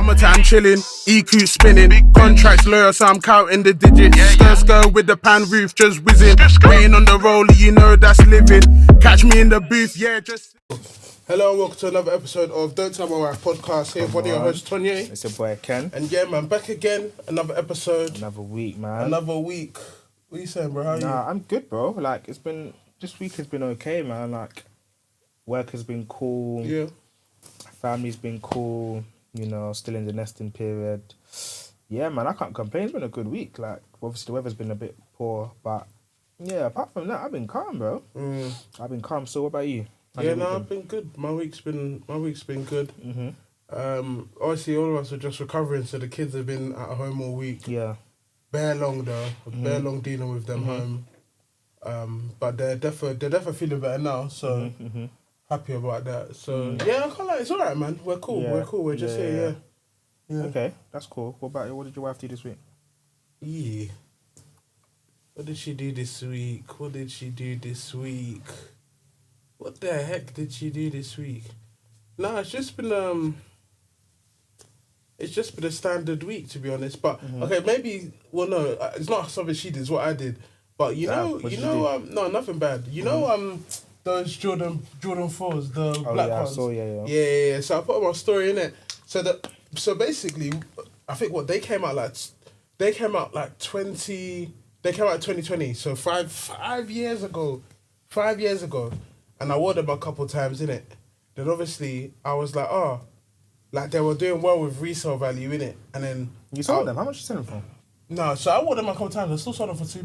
Summertime chilling, EQ spinning, contracts loyal, so I'm counting the digits. Skr with the pan roof just whizzing, waiting on the roller, you know that's living. Catch me in the booth, just. Hello and welcome to another episode of Don't Tell My Wife podcast. Here, one of your hosts, Tonye. It's your boy Ken. And yeah, man, back again. Another episode. Another week, man. Another week. What are you saying, bro? How are you? I'm good, bro. Like, this week has been okay, man. Like, work has been cool. Yeah. Family's been cool. You know, still in the nesting period. Yeah, man, I can't complain. It's been a good week. Like, obviously the weather's been a bit poor, but yeah, apart from that, I've been calm, bro. I've been calm. So what about you? I've been good. My week's been good. Obviously all of us are just recovering, so the kids have been at home all week. Yeah. Bare long though. Bare long dealing with them home. But they're definitely feeling better now, so happy about that. So yeah, I can't lie, it's alright, man. We're cool. Yeah. We're cool. We're just here, yeah. Okay, that's cool. What about you? What did your wife do this week? Yeah. What did she do this week? What the heck did she do this week? Nah, it's just been a standard week, to be honest. But okay, maybe no, it's not something she did. It's what I did. But no, nothing bad. You know, those Jordan 4s, the black ones. I saw, yeah. Yeah. So I put on my story in it. So basically, I think they came out like 2020. So five years ago. And I wore them a couple times, innit? Then obviously, I was like, they were doing well with resale value, innit? And then... You sold them? How much you selling them for? No, so I wore them a couple times. I still sold them for $2.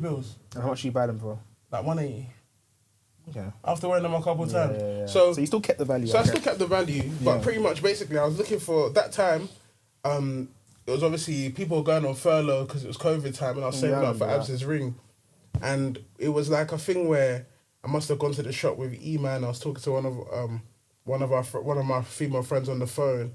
And how much you buy them for? Like 180. Okay. After wearing them a couple times. Yeah. So you still kept the value? So I still kept the value, but pretty much, basically, I was looking for... That time, it was obviously people were going on furlough because it was COVID time, and I was saving up for Abs's ring. And it was like a thing where... I must have gone to the shop with E-Man. I was talking to one of my female friends on the phone,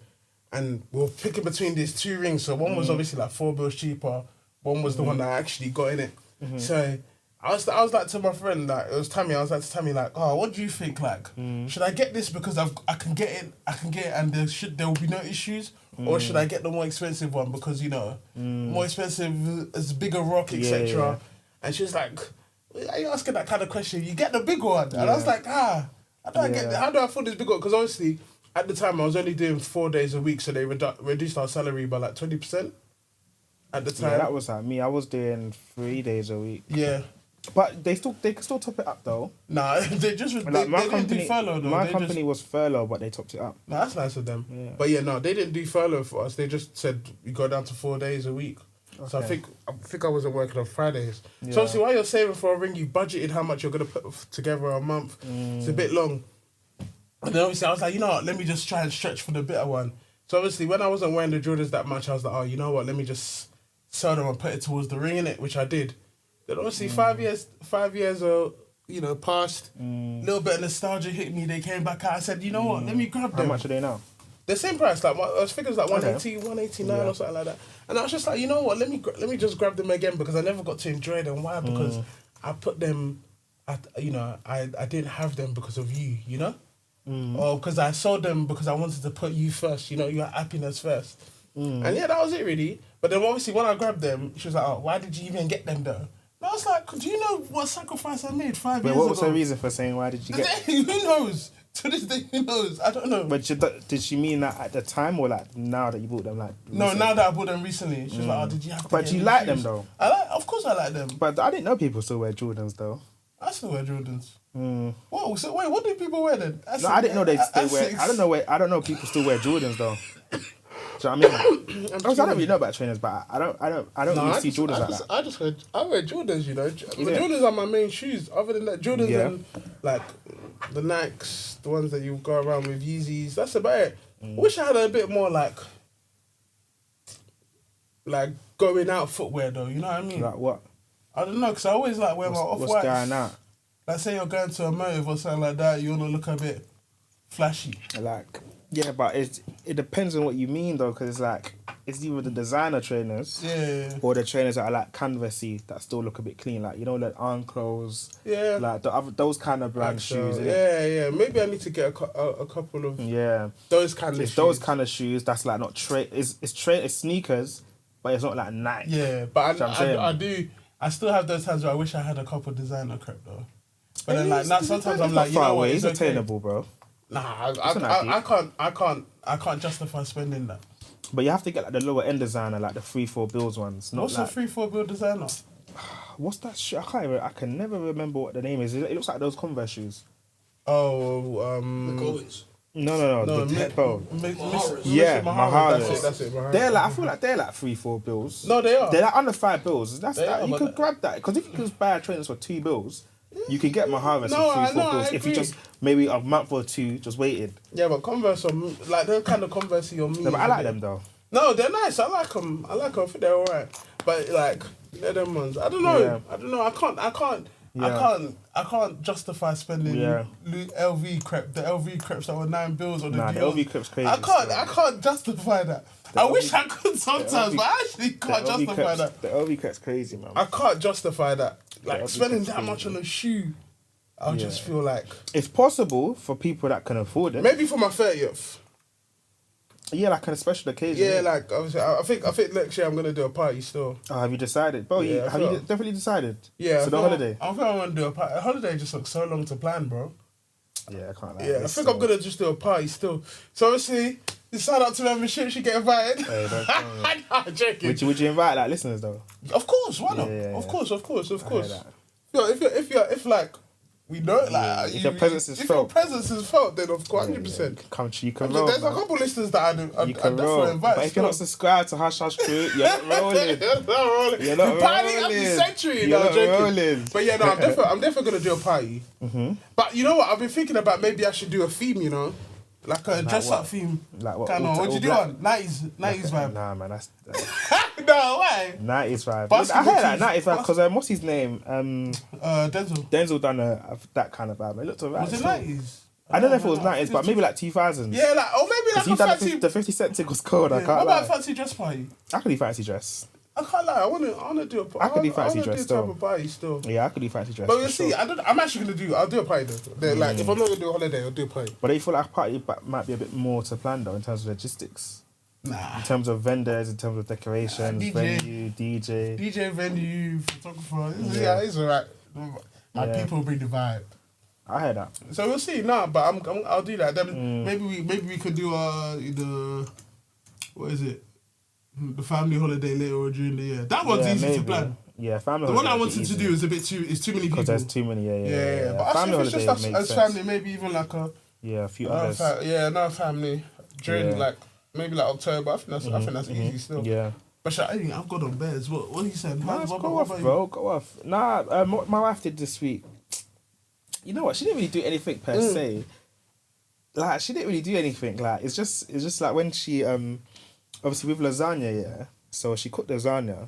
and we were picking between these two rings. So one was obviously like $4 cheaper. One was the one that I actually got in it. So I was like to my friend, like it was Tammy. I was like to Tammy, like, what do you think? Like, should I get this because I can get it, and there will be no issues, or should I get the more expensive one because more expensive is bigger rock, etc. Yeah. And she was like, are you asking that kind of question? You get the big one. And I was like, how do I afford this big one? Because obviously, at the time, I was only doing 4 days a week, so they reduced our salary by like 20% at the time. Yeah, that was like me. I was doing 3 days a week. Yeah. But they could still top it up though. Nah, they didn't do furlough though. My company was furlough, but they topped it up. No, that's nice of them. Yeah. But yeah, no, they didn't do furlough for us. They just said we go down to 4 days a week. Okay. So I think I wasn't working on Fridays. Yeah. So obviously, while you're saving for a ring, you budgeted how much you're gonna put together a month. It's a bit long. And then obviously I was like, you know what, let me just try and stretch for the better one. So obviously when I wasn't wearing the Jordans that much, I was like, you know what, let me just sell them and put it towards the ring, innit, which I did. Then obviously 5 years passed. A little bit of nostalgia hit me. They came back out. I said, you know what, let me grab them. How much are they now? The same price, like I was thinking it was like 180, 189 or something like that. And I was just like, you know what, let me just grab them again because I never got to enjoy them. Why? Because I put them, I didn't have them because of you, you know? Or because I sold them because I wanted to put you first, your happiness first. And yeah, that was it really. But then obviously when I grabbed them, she was like, why did you even get them though? And I was like, do you know what sacrifice I made 5 years ago? What was her reason for saying why did you get Who knows? To this day, who knows? I don't know. But did she mean that at the time or like now that you bought them? Like no, now that I bought them recently, she was like, did you have to But do you like them though? Of course I like them. But I didn't know people still wear Jordans though. I still wear Jordans. Whoa, so wait, what do people wear then? No, I didn't know they still wear. I don't know people still wear Jordans though. Do you know what I mean? I don't really know about trainers, but I don't really see Jordans like that. I wear Jordans, The Jordans are my main shoes. Other than that, Jordans and like the Nikes, the ones that you go around with, Yeezys. That's about it. Wish I had a bit more like going out footwear though. You know what I mean? Like what? I don't know, because I always like wear my off-whites. What's going out? Like say you're going to a motive or something like that, you want to look a bit flashy. Yeah, but it depends on what you mean though, because it's like it's either the designer trainers, or the trainers that are like canvasy that still look a bit clean, like like Unclos, like those kind of brand shoes. Yeah. Maybe I need to get a couple of those kind of shoes. Those kind of shoes that's like not it's sneakers, but it's not like Nike. Yeah, but I still have those times where I wish I had a couple designer crep though. But then like now sometimes I'm like, you know what, it's attainable, bro. Nah, I can't justify spending that. But you have to get like the lower end designer, like the 3-4 bills ones. Not What's a 3-4 bill designer? What's that shit? I can never remember what the name is. It looks like those Converse shoes. Oh, the Goins. No, the Tempo. Maharas. That's it. I feel like they're like 3-4 bills. No, they are. They're like under 5 bills. You could grab that because if you could buy trainers for 2 bills. You can get Maharas for 3-4 bills if you just maybe a month or two just waited. Yeah, but Converse are like they're kind of Converse on me. No, but I like them though. No, they're nice. I like them. I think they're alright. But like they're them ones. I don't know. Yeah. I don't know. I can't justify spending LV crep. The LV creps that were 9 bills on the the LV crep's crazy. I can't justify that. I wish I could sometimes, but I actually can't justify that. The LV crep's crazy, man. I can't justify that. Like spending that much on a shoe, I'll just feel like it's possible for people that can afford it. Maybe for my 30th. Yeah, like on a special occasion. Yeah, like obviously, I think next year I'm gonna do a party still. Oh, have you decided, bro? Have you definitely decided? Yeah. So the holiday. I think I'm gonna do a party. A holiday just looks so long to plan, bro. Yeah, I can't lie. Yeah, I think I'm gonna just do a party still. So obviously, you sign up to membership, you get invited. Hey, don't I'm joking. Would you invite like listeners though? Of course, why not? Yeah. Of course. Yo, if like we know like if your presence is felt, then of course 100%. You can roll. There's a couple listeners that I definitely invite. But if you're not subscribed to Hush Hush Crew, you're not rolling. You're not rolling. Party of the century. You're not rolling. But yeah, no, I'm definitely gonna do a party. Mm-hmm. But you know what? I've been thinking about maybe I should do a theme. You know, like a dress-up theme. Like what? Kind of. What'd you do on 90s vibe? Nah, man, that's no way. 90s vibe. I heard that 90s vibe because what's his name? Denzel. Denzel done that kind of vibe. It looked alright. Was it 90s? I don't know if it was 90s, but maybe like 2000s. Yeah, like or maybe like a fancy. The 50 Cent thing was cold. I can't lie. What about a fancy dress party? I could do fancy dress. I can't lie. I wanna do a party. I could do fancy dress still. Type of party still. Yeah, I could do fancy dress. But we'll see. I'm actually gonna do. I'll do a party though. Like if I'm not gonna do a holiday, I'll do a party. But do you feel like a party might be a bit more to plan though in terms of logistics? Nah. In terms of vendors, in terms of decorations, venue, venue, photographer. Yeah, it's alright. My people bring the vibe. I heard that. So we'll see. Nah, but I'll do that. Then maybe we could do the what is it? The family holiday later or during the year. That one's easy to plan. Yeah, family. The one I wanted to do is too many people. Because there's too many. Yeah. But family I think it's just as family, maybe even like a few others. Another family during like maybe like October. I think that's easy still. Yeah. But I've got on bears. What he said? Go off, bro. Go off. Nah, my wife did this week. You know what? She didn't really do anything per se. Like she didn't really do anything. Like it's just like when she obviously with lasagna, yeah. So she cooked lasagna,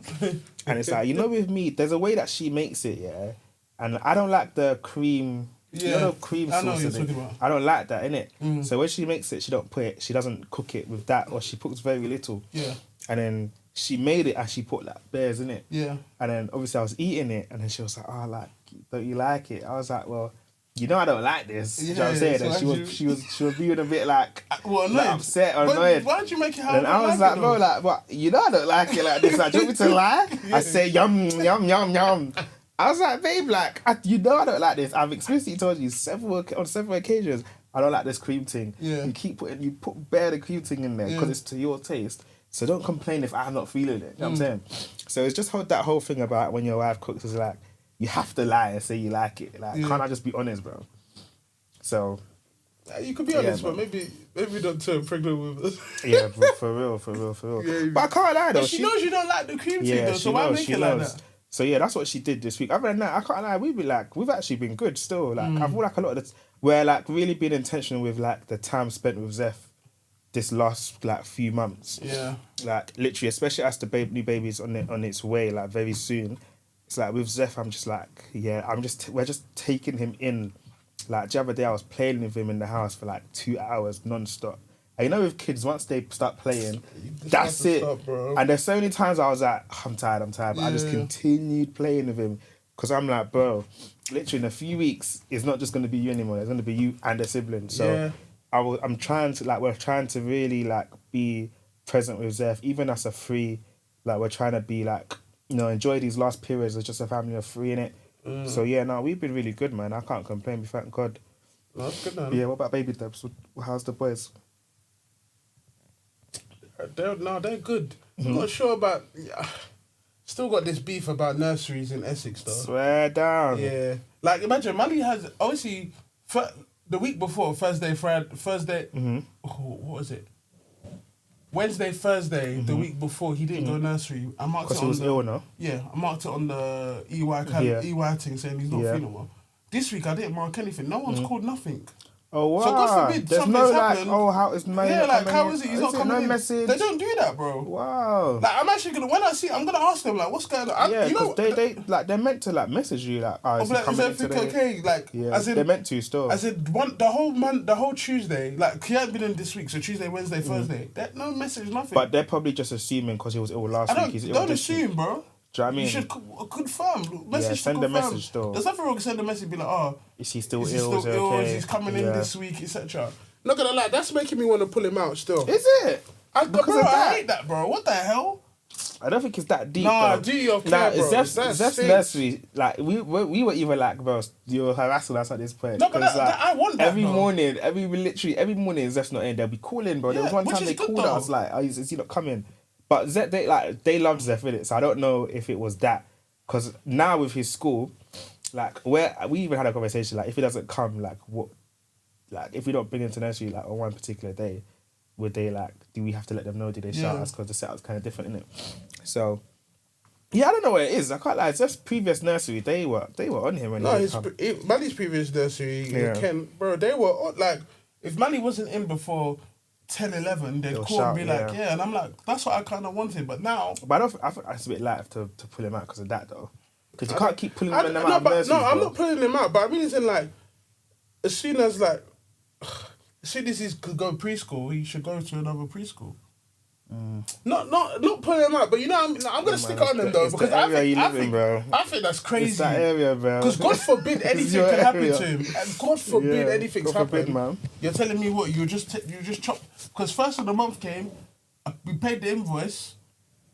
and it's like with me, there's a way that she makes it, yeah. And I don't like the cream. Yeah. You know the cream sauce. I know what you're talking about. I don't like that, innit? So when she makes it, she doesn't cook it with that, or she puts very little. Yeah. And then she made it and she put like bears in it. Yeah. And then obviously I was eating it, and then she was like, "Oh, like, don't you like it?" I was like, "Well, I don't like this." You know what I'm saying? So and she was being a bit like upset or annoyed. Why'd you make it how? And I was like, bro, like, what? I don't like it like this. Like, do you want me to lie? I say yum yum yum yum. I was like, babe, like, I don't like this. I've explicitly told you on several occasions I don't like this cream thing. Yeah. You put bare the cream thing in there because it's to your taste. So don't complain if I'm not feeling it. You know what I'm saying? So it's just that whole thing about when your wife cooks is like, you have to lie and say you like it. Like, can't I just be honest, bro? So... you could be honest, but maybe don't turn pregnant with us. Yeah, for real. Yeah, but I can't lie, though. But she knows you don't like the cream thing, though, so why make it like that? So yeah, that's what she did this week. Other than that, I can't lie, we've actually been good still. Like, I feel like a lot of we're like really being intentional with like the time spent with Zeph this last like few months. Yeah. Like literally, especially as the new baby's on its way, like very soon. It's like with Zeph, I'm just like, we're just taking him in. Like the other day, I was playing with him in the house for like 2 hours non-stop. And you know with kids, once they start playing, You just that's have to it. stop, bro. And there's so many times I was like, I'm tired. But I just continued playing with him. Because I'm like, bro, literally in a few weeks, it's not just going to be you anymore. It's going to be you and a sibling. So I'm trying to, like, we're trying to really, like, be present with Zeph. Even as a free, like, we're trying to be, like, you know, enjoy these last periods as just a family of three, innit? So, yeah, no, we've been really good, man. I can't complain. We thank God. No, that's good, man. Yeah, what about baby dubs? How's the boys? They're good. I'm not sure about... Still got this beef about nurseries in Essex, though. Swear down. Yeah. Like, imagine, Mali has... Obviously, the week before, Thursday... what was it? Wednesday, Thursday, the week before, he didn't go nursery. I marked it on... Because he was ill, no? Yeah, I marked it on the EY thing saying he's not feeling well. This week, I didn't mark anything. No one's called nothing. Oh, wow. So, God forbid, there's something's no, happened. like, how is my... Yeah, like, how is it? He's not coming in. Message? They don't do that, bro. Wow. Like, I'm actually going to... When I see... I'm going to ask them, like, what's going on? Yeah, because they're meant to, like, message you, like, oh, is everything okay? Like, yeah, as in... They're meant to, still. As in, the whole Tuesday, like, he hadn't been in this week, so Tuesday, Wednesday, Thursday. No message, nothing. But they're probably just assuming because he was ill last week. He's ill don't this assume, week. bro. Do you know what I mean? You should confirm. Message send to a confirm. message, though. There's nothing wrong with sending a message, be like, oh... Is he still Is ill? he still ill? Okay? Is he coming in this week, etc.? Not gonna lie, that's making me want to pull him out still. Is it? I hate that, bro. What the hell? I don't think it's that deep. Nah, bro. duty of care, bro. Zeph's nursery, like we were even like, bro, you're harassing us at this point. No, but I want that. Every morning, every morning, Zeph's not in. They'll be calling, bro. There was one time they called us, like, oh, is he not coming? But Zeph, they loved Zeph, innit? So I don't know if it was that, because now with his school, like, we even had a conversation, like, if he doesn't come, like, what, like, if we don't bring him to nursery, like, on one particular day, would they, like, do we have to let them know? Do they shout us? Because the setup's kind of different, innit? So, yeah, I don't know what it is. I can't lie. Zeph's previous nursery, they were on him when Manny's previous nursery, Ken, bro, they were, like, if Manny wasn't in before 10, 11, they'd call and be like, and I'm like, that's what I kind of wanted, but now... But I think it's a bit light to pull him out because of that, though. Because you can't keep pulling them out of nurseries, I'm not pulling him out, but I mean, it's in, like, as soon as he could go preschool, he should go to another preschool. Not pulling him out, but you know, I'm gonna stick on him though, because I think that's crazy. It's that area, bro. Because God forbid anything can happen to him. And God forbid anything's happened. Man. You're telling me what? You just chop? Because first of the month came, we paid the invoice.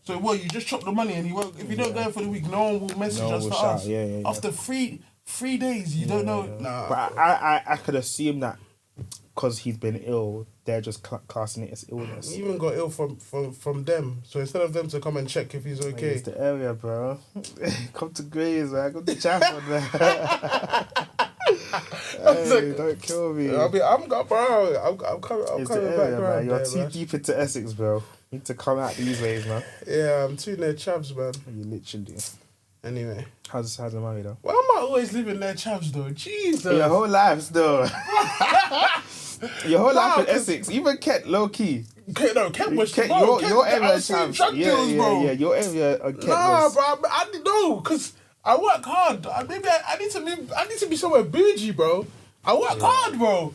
So what? You just chop the money, and he won't. If you don't go for the week, no one will message us to us. After 3 days, you don't know. Nah. But I could assume that because he's been ill, they're just classing it as illness. He even got ill from them. So instead of them to come and check if he's okay. It's the area, bro. Come to Grays, man. Come to Chafford, man. Hey, don't kill me. I'm coming the area, back around. You're too deep into Essex, bro. You need to come out these ways, man. Yeah, I'm too near Chavs, man. You literally. Anyway. How's the married, though? Why am I always living near Chavs, though? Jesus. Your whole life, still. Your whole life in Essex. Even Kent, low-key. Kent was... Your area is Chavs. Yeah, your area Kent was... Bro, I didn't know, because I work hard. I need to move... I need to be somewhere bougie, bro. I work hard, bro.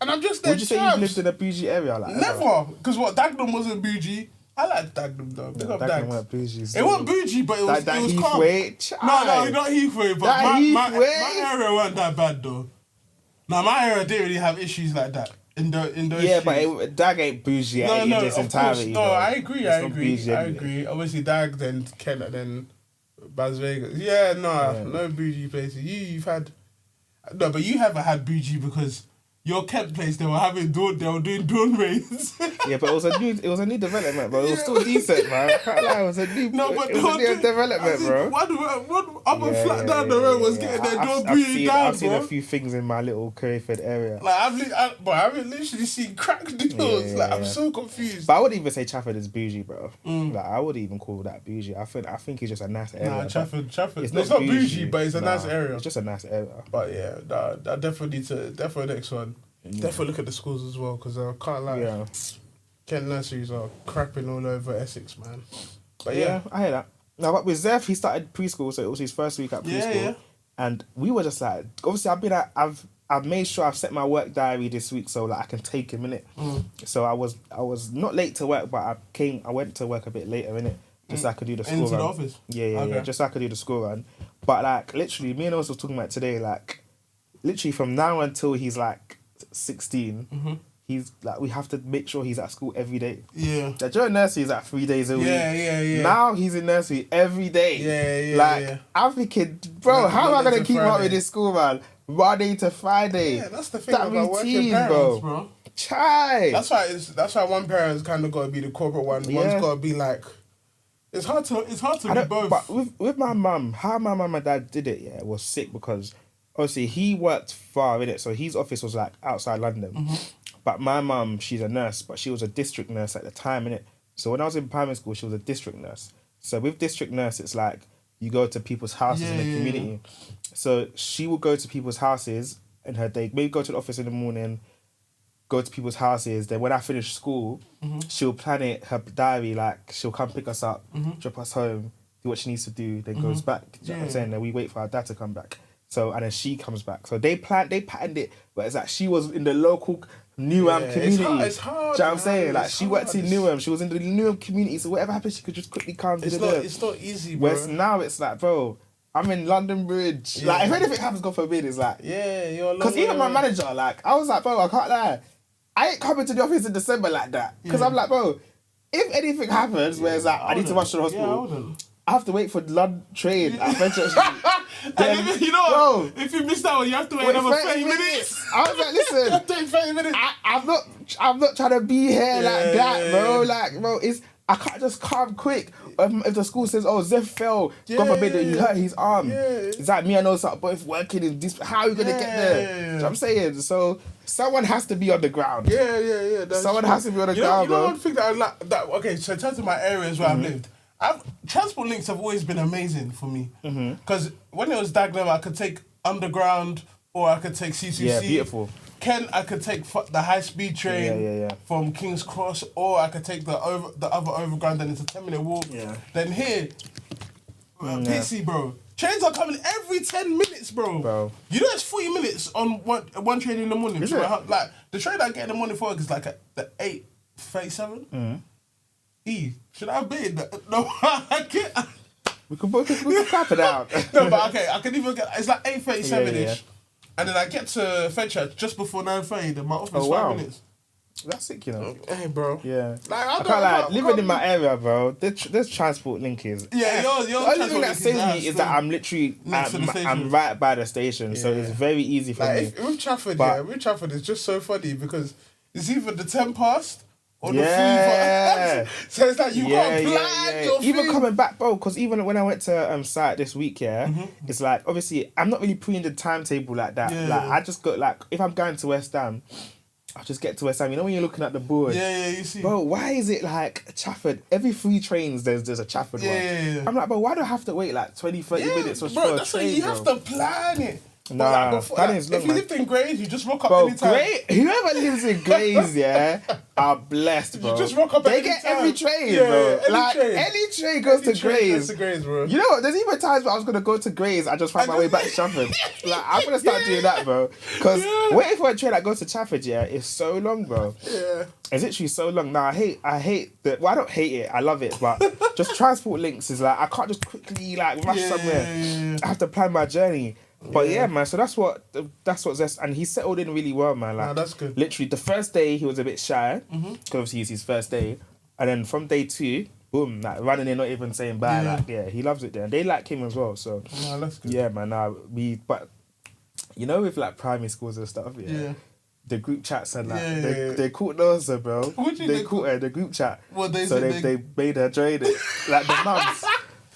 And I'm just there. Would you say you've lived in a bougie area? Like, never. Because Dagenham wasn't bougie. I like Dagenham, though. Big up Dagenham. Weren't bougie, it wasn't bougie, but it was calm. No, not Heathway. But my area wasn't that bad, though. No, my area didn't really have issues like that. In those yeah, streets. But Dag ain't bougie in its entirety. No, I agree. Obviously, Dag, then Kent, and then Bas Vegas. Yeah, no bougie places. You've had... No, but you haven't had bougie because your Kent place, they were doing dawn raids. Yeah, but it was a new development, but it was still decent, man. I can't lie, it was a new development, bro. One other flat down the road was getting their door bougie down, I've seen a few things in my little Crayford area. Like, I've literally seen crack deals. I'm so confused. But I wouldn't even say Trafford is bougie, bro. Like, I wouldn't even call that bougie. I think it's just a nice area. Nah, Trafford. It's not bougie, but it's a nice area. It's just a nice area. But yeah, I definitely need to... Definitely next one. Yeah. Definitely look at the schools as well, because I can't lie. Yeah. Kent nurseries are crapping all over Essex, man. But yeah, I hear that. Now, but with Zeph, he started preschool, so it was his first week at preschool. Yeah. And we were just like, obviously, I've made sure I've set my work diary this week so like I can take a minute. So I was not late to work, but I went to work a bit later, innit? Just so I could do the school Into run. the office? Yeah. Just so I could do the school run. But like literally, me and I was talking about today, like literally from now until he's like 16, he's like we have to make sure he's at school every day. Yeah. Like, during nursery he's at 3 days a week. Yeah. Now he's in nursery every day. Yeah. I'm thinking, bro, how am I gonna keep up with this school, man? Monday to Friday. Yeah, that's the thing about working parents, bro. Chai. That's why one parent's kind of got to be the corporate one. One's got to be like. It's hard to be both. But with my mum, how my mum and dad did it, yeah, was sick because obviously he worked far in it, so his office was like outside London. But my mum, she's a nurse, but she was a district nurse at the time, innit? So when I was in primary school, she was a district nurse. So with district nurse, it's like you go to people's houses in the community. So she would go to people's houses in her day, maybe go to the office in the morning, go to people's houses. Then when I finish school, she'll plan it, her diary, like she'll come pick us up, drop us home, do what she needs to do, then goes back. Do you know what I'm saying? Then we wait for our dad to come back. So, and then she comes back. So they patterned it, but it's like she was in the local Newham community. It's hard. Do you know what I'm saying? Like she worked in Newham, she was in the Newham community, so whatever happened, she could just quickly come. It's not easy, bro. Whereas now it's like, bro, I'm in London Bridge. Yeah. Like if anything happens, God forbid, it's like you're because even my manager, like I was like, bro, I can't lie, I ain't coming to the office in December like that because I'm like, bro, if anything happens where it's like I need to rush to the hospital, I have to wait for the London train at Fenchurch Street. And if, bro, if you miss that one, you have to wait another 30 minutes. I was like, listen, 30 minutes. I'm not trying to be here like that, bro. Like, bro, I can't just come quick. If the school says, oh, Zeph fell, God forbid that he hurt his arm. It's like me and those are both working in this. How are you going to get there? You know what I'm saying? So someone has to be on the ground. Someone has to be on the ground, you know one thing that I like, okay, so in terms of my areas where I've lived, transport links have always been amazing for me. Because when it was Dagenham, I could take Underground or I could take C2C. Yeah, beautiful. Kent, I could take the high-speed train from King's Cross, or I could take the other overground, and it's a 10-minute walk. Then here, PC, bro. Trains are coming every 10 minutes, bro. You know it's 40 minutes on one train in the morning. Is it? Like, the train I get in the morning for is like the 8:37. Should I have been? No, I can't. We can clap it out. No, but okay, I can even get. It's like 8:37ish, and then I get to Fenchurch just before 9:30. Then my office 5 minutes. That's sick, you know. Hey, bro. Yeah. Like, I can't lie. Living in my area, bro. There's transport linkage. Yeah, yours. The only thing that saves me is that I'm literally I'm right by the station, so it's very easy for me. With Trafford, it's just so funny because it's either the 10 past. Or the food. So it's like you got to plan your food. Even coming back, bro, because even when I went to site this week, it's like, obviously, I'm not really putting the timetable like that. I just got, like, if I'm going to West Ham, I'll just get to West Ham. You know when you're looking at the board? You see. Bro, why is it like Trafford? Every 3 trains, there's a Trafford one. I'm like, bro, why do I have to wait like 20, 30 minutes for a train, you have to plan it. Nah, if you lived in Grays, you just rock up anytime. Whoever lives in Grays, are blessed, bro. You just rock up They get every train, bro. Any train goes to Grays. Bro. You know what? There's even times where I was going to go to Grays, I just find my way back to Trafford. Like, I'm going to start doing that, bro. Because waiting for a train that goes to Trafford, is so long, bro. It's literally so long. Now, I hate that. Well, I don't hate it. I love it. But just transport links is like, I can't just quickly like rush somewhere. I have to plan my journey. But man, so that's what Zest, and he settled in really well, man. Like, that's good. Literally, the first day he was a bit shy, because obviously it's his first day, and then from day 2, boom, like running in, not even saying bye. He loves it there, and they like him as well. So that's good. Yeah, man. But you know, with like primary schools and stuff, the group chats and like they caught those, bro. They caught her the group chat. They made her join it, like the mums.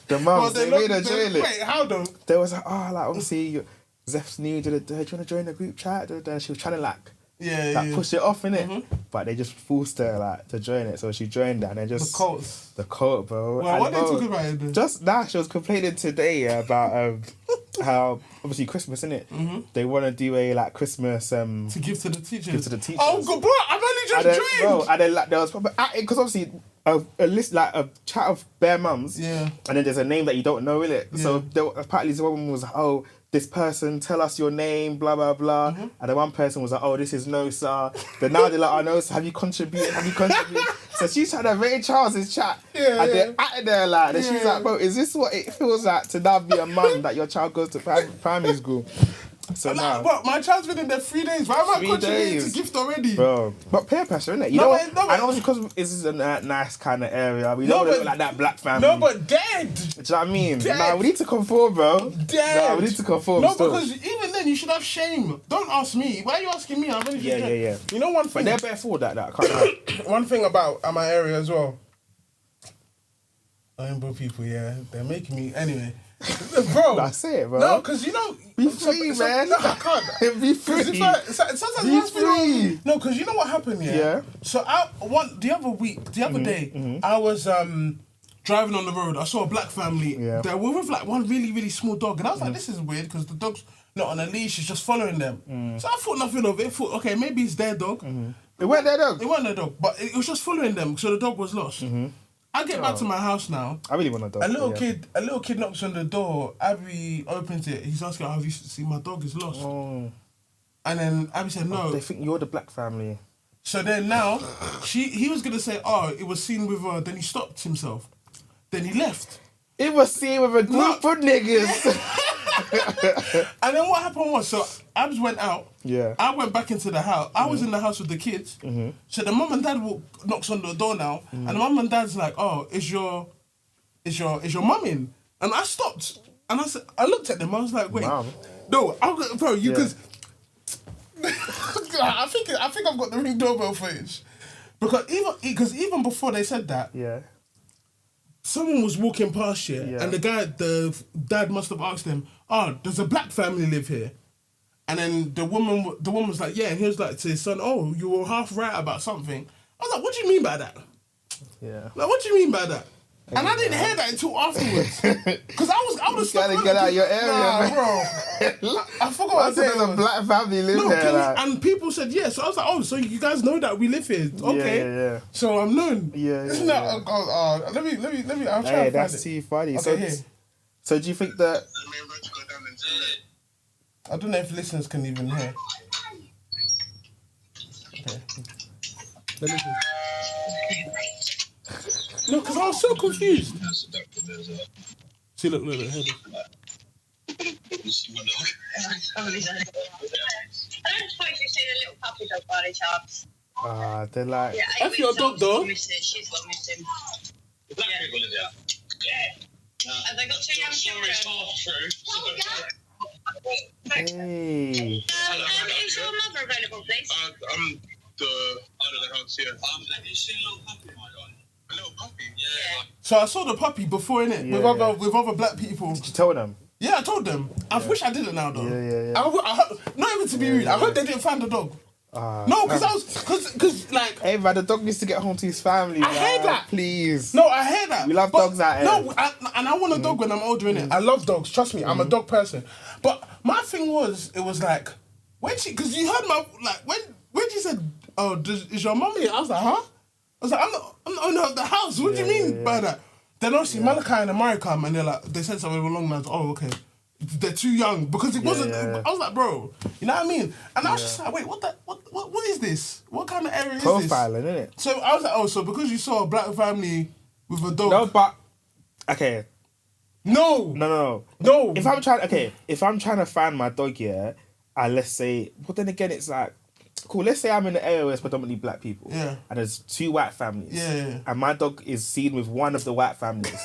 The mums, they made her join it. Wait, how though? They was like, obviously, Zeph's new, do you want to join the group chat? And she was trying to push it off, innit? But they just forced her to join it. So she joined that and then just... The cult, bro. Well, what are they talking about then? Just now, she was complaining today about how, obviously, Christmas, innit? They want to do a, Christmas... to give to the teachers. Oh, God, bro, I've only just joined! Bro, and then, there was... Because obviously... a list, like a chat of bare mums. Yeah. And then there's a name that you don't know, innit? Yeah. So apparently this woman was, oh, this person, tell us your name, blah, blah, blah. Mm-hmm. And then one person was like, oh, this is Nosa. Then now they're like, oh, Nosa, have you contributed? So she's trying to rate Charles's chat. Yeah, and they're at there like, and she's like, bro, is this what it feels like to now be a mum that your child goes to primary school? So now, but my child's been in there 3 days. Why am I 3 contributing days. to gift already? Bro, but peer pressure, innit? You No, know, but- no, but- and also because this is a nice kind of area, we No, don't but- look like that black family. No, but dead. Do you know what I mean? Dead. Nah, we need to conform, bro. Dead. Nah, we need to conform. No, still. because even then you should have shame. Don't ask me. Why are you asking me? I'm only Yeah. You know one But thing. they're better for that. I can't lie. One thing about my area as well. Rainbow people, yeah, they're making me anyway. Bro, That's it, bro. No, because you know, Be free, man. No, I can't. Be 'Cause free. sometimes Be it must be wrong. free. No, because you know what happened, yeah. Yeah. So the other day, I was driving on the road. I saw a black family. Yeah. They were with like one really really small dog, and I was like, this is weird because the dog's not on a leash; it's just following them. So I thought nothing of it. I thought, okay, maybe it's their dog. It weren't their dog. It wasn't their dog, but it was just following them. So the dog was lost. I get back to my house now. I really want a dog. A little yeah. kid knocks on the door. Abby opens it. He's asking, "Have you seen my dog is lost?" Oh. And then Abby said, "No." They think you're the black family. So then now, he was gonna say, "Oh, it was seen with her." Then he stopped himself. Then he left. It was seen with a group of niggas. And then what happened was, so Abs went out. Yeah. I went back into the house. I was in the house with the kids. So the mum and dad knocks on the door now, and the mum and dad's like, "Oh, is your mum in?" And I stopped, and I looked at them. I was like, "Wait, Mum? no, bro, you Yeah. because I think I've got the Ring doorbell footage because even before they said that, Yeah. someone was walking past here, Yeah. and the dad must have asked them, "Oh, does a black family live here?" And then the woman was like, "Yeah," and he was like to his son, "Oh, you were half right about something." I was like, "What do you mean by that? Yeah. Like, what do you mean by that?" And I didn't hear that until afterwards, because I was You gotta get out of your area, man. bro. I forgot I what said there's a black family live No, there. Like. and people said yes. So I was like, "Oh, so you guys know that we live here? Okay." Yeah. So I'm known. Yeah, Isn't yeah, that? Let me. I'll try Hey, and that's find it. too funny. Okay, So do you think that? I don't know if listeners can even hear. Okay. Let me see. No, because I was so confused. See, look, hear this. I don't suppose you've seen a little puppy dog by any chance. They're like. Yeah, F your dog, though. She's got missing. Black people live there. Yeah. Have they got 2 young children? Hey. Is your mother available, please? I'm the owner of the house here. Have you seen a little puppy, my guy? A little puppy? Yeah. So I saw the puppy before, innit? Yeah, With other black people. Did you tell them? Yeah, I told them. I wish I didn't now, though. Yeah. Not even to be rude. I hope they didn't find the dog. No, because like. Hey, man, the dog needs to get home to his family. I heard that. Please. No, I hear that. We love dogs out here. No, and I want a dog when I'm older, innit? I love dogs. Trust me, I'm a dog person. But my thing was, it was like because you heard when she said, "Oh, is your mum here?" I was like, "Huh?" I was like, I'm the owner of the house. What do you mean by that? Then obviously Malachi and Amari come and they said something along the lines, "Oh, okay, they're too young," because it wasn't. Yeah. I was like, "Bro, you know what I mean?" And I was just like, "Wait, what is this? What kind of area is this?" Profiling, innit? So I was like, "Oh, so because you saw a black family with a dog?" No, but okay. No. No. If I'm trying to find my dog, yeah, and let's say, but then again, it's like, cool. Let's say I'm in an area where it's predominantly black people, Yeah. and there's 2 white families, Yeah. and my dog is seen with one of the white families.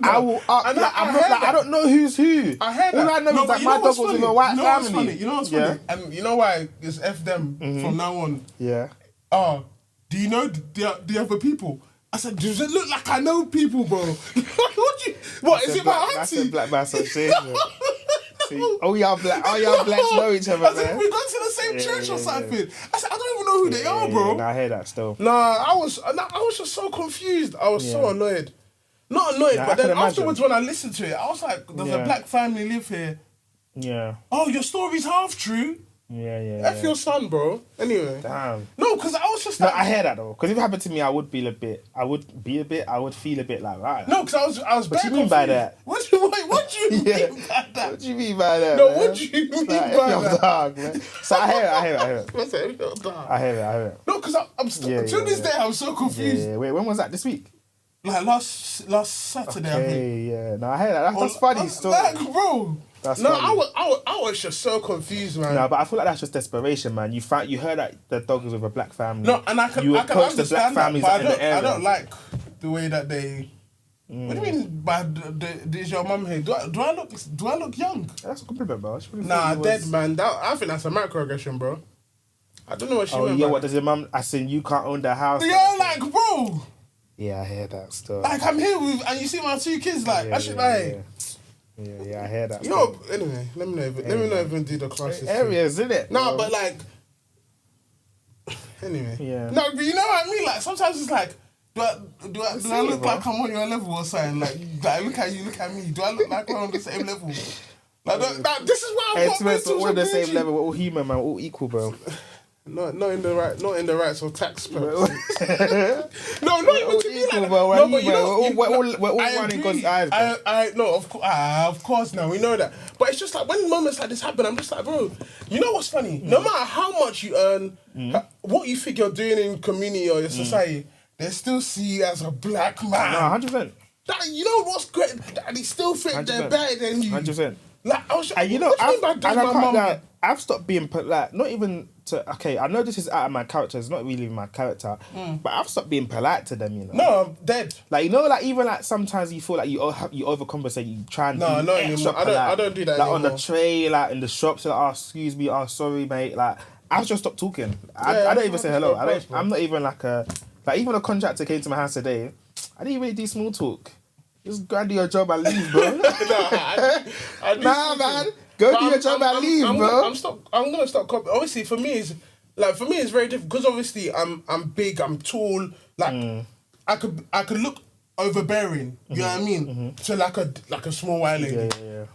I will. I that. don't know who's who. I heard All that. I know No, is but that you my know dog what's was funny? with a white You know what's family. funny? You know what's Yeah. funny? And you know why it's F them from now on? Yeah. Oh, do you know the other people? I said, does it look like I know people, bro? What is it my That's auntie? a black man association. See, all y'all blacks know each other, I said, man. we go to the same church or something. I said, I don't even know who they are, bro. Nah, I hear that still. Nah, I was just so confused. I was so annoyed. Not annoyed, Nah, I but then can imagine. afterwards when I listened to it, I was like, does a black family live here? Yeah. Oh, your story's half true. F your son, bro. Anyway. Damn. No, because I was just No, like... I hear that though. Because if it happened to me, I would feel a bit like, right. No, because I was What very do you mean by confused. that? What do you mean by that? What do you mean by that? No, man? what do you mean Like, by if you're that? dog, man. So I hear it. What's that? If you're dog. I hear it. No, because I'm still... to this day, I'm so confused. Yeah. Wait, when was that? This week? Like last Saturday, I think. Okay, yeah. No, I hear that. That's funny still. Like, bro. That's no, funny. I was just so confused, man. No, but I feel like that's just desperation, man. You heard that the dog was with a black family. No, and I can approach the understand black families that, in but the area. I don't like the way that they... What do you mean by is your mum here? Do I look young? That's a compliment, bro. Nah, dead man. I think that's a microaggression, bro. I don't know what she meant. Oh yeah, by what does your mum? I said you can't own the house. Yeah, like, bro. Yeah, I hear that stuff. Like, I'm here with, and you see my 2 kids. Like, I should like. Yeah, I hear that. You know, anyway, let me not even do the classes. Areas, isn't it? No, but like. Anyway. Yeah. No, but you know what I mean. Like sometimes it's like. Do I look like I'm on your level or something? Like look at you, look at me. Do I look like we're on the same level? Like, this is why I'm all on the same level. We're all human, man. We're all equal, bro. Not in the rights of tax purposes. No, not even to be like that. Bro, No, but you know, we're all running God's eyes, bro. No, of course now, we know that. But it's just like when moments like this happen, I'm just like, bro, you know what's funny? No matter how much you earn, what you think you're doing in community or your society, they still see you as a black man. No, 100%. You know what's great? That they still think they're better than you. 100%. Like, I was, And you know, I've stopped being like, not even to. Okay, I know this is out of my character. It's not really my character, but I've stopped being polite to them. You know. No, I'm dead. Like, you know, like even like sometimes you feel like you overcompensate. You try and no, not anymore. I don't do that like anymore. on the tray, like in the shops. Like, oh, excuse me. Oh, sorry, mate. Like, I've just stopped talking. I don't even say hello. I'm not even like even a contractor came to my house today. I didn't really do small talk. Just go and do your job and leave, bro. Nah, man. Go do your job and leave, bro. I'm gonna stop. Obviously, for me, it's very different because obviously I'm big, I'm tall. Like I could look overbearing. You know what I mean? To like a small white lady. Yeah.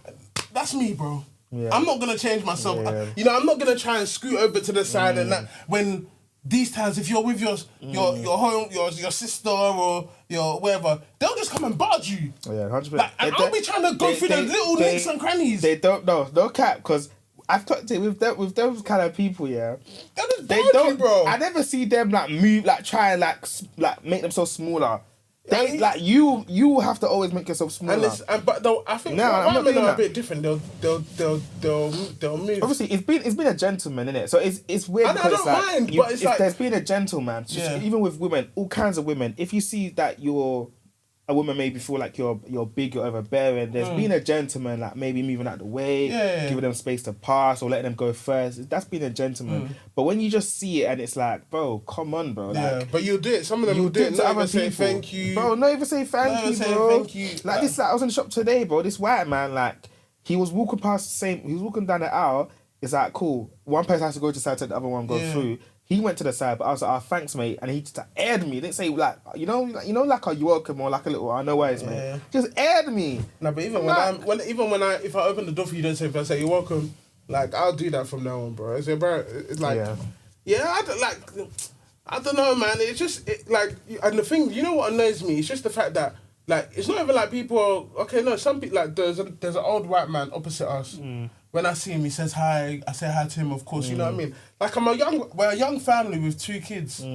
That's me, bro. Yeah. I'm not gonna change myself. Yeah. You know, I'm not gonna try and scoot over to the side and that when. These times, if you're with your home, your sister or your whatever, they'll just come and barge you. Yeah, 100%. Like, and I'll be trying to go through the little nicks and crannies. They don't know, no cap, because I've talked to with those kind of people, yeah. They'll just barge you, bro. I never see them like move, like try and like make themselves smaller. They like you have to always make yourself smaller. But I think white men are a bit different. They'll move. Obviously, it's been a gentleman, innit? So it's weird. I don't mind, but it's like there's been a gentleman. So even with women, all kinds of women. If you see that you're a woman, maybe feel like you're big, you're overbearing. There's been a gentleman like maybe moving out the way, giving them space to pass or letting them go first. That's been a gentleman. But when you just see it and it's like, bro, come on, bro. Like, but you'll do it. Some of them will do it. Not even say thank you, bro. Not even say thank you, bro. Thank you. Like this, like I was in the shop today, bro. This white man, like he was walking he was walking down the aisle. It's like cool. One person has to go to the side, to the other one go through. He went to the side, but I was like, "Oh, thanks, mate." And he just aired me. He didn't say like, like a you're welcome or like a little, I know why it's mate. Just aired me. No, but even if I open the door for you, don't say, if I say you're welcome, like I'll do that from now on, bro. It's like, I don't know, man. It's just and the thing, you know what annoys me? It's just the fact that like it's not even like people. Okay, no, some people like there's an old white man opposite us. When I see him, he says hi. I say hi to him, of course. You know what I mean? Like we're a young family with 2 kids.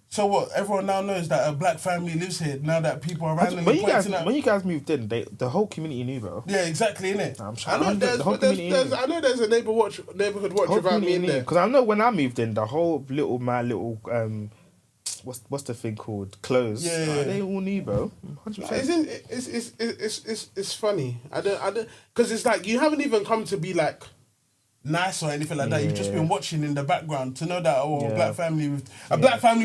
So what? Everyone now knows that a black family lives here. Now that people are randomly pointing out. When you guys moved in, the whole community knew, bro. Yeah, exactly, innit? I know there's a neighborhood watch without me in there. Because I know when I moved in, the whole what's the thing called? Clothes. Yeah. They all knew, bro. 100%. It's funny. I don't because it's like you haven't even come to be like nice or anything like that. You've just been watching in the background to know that black family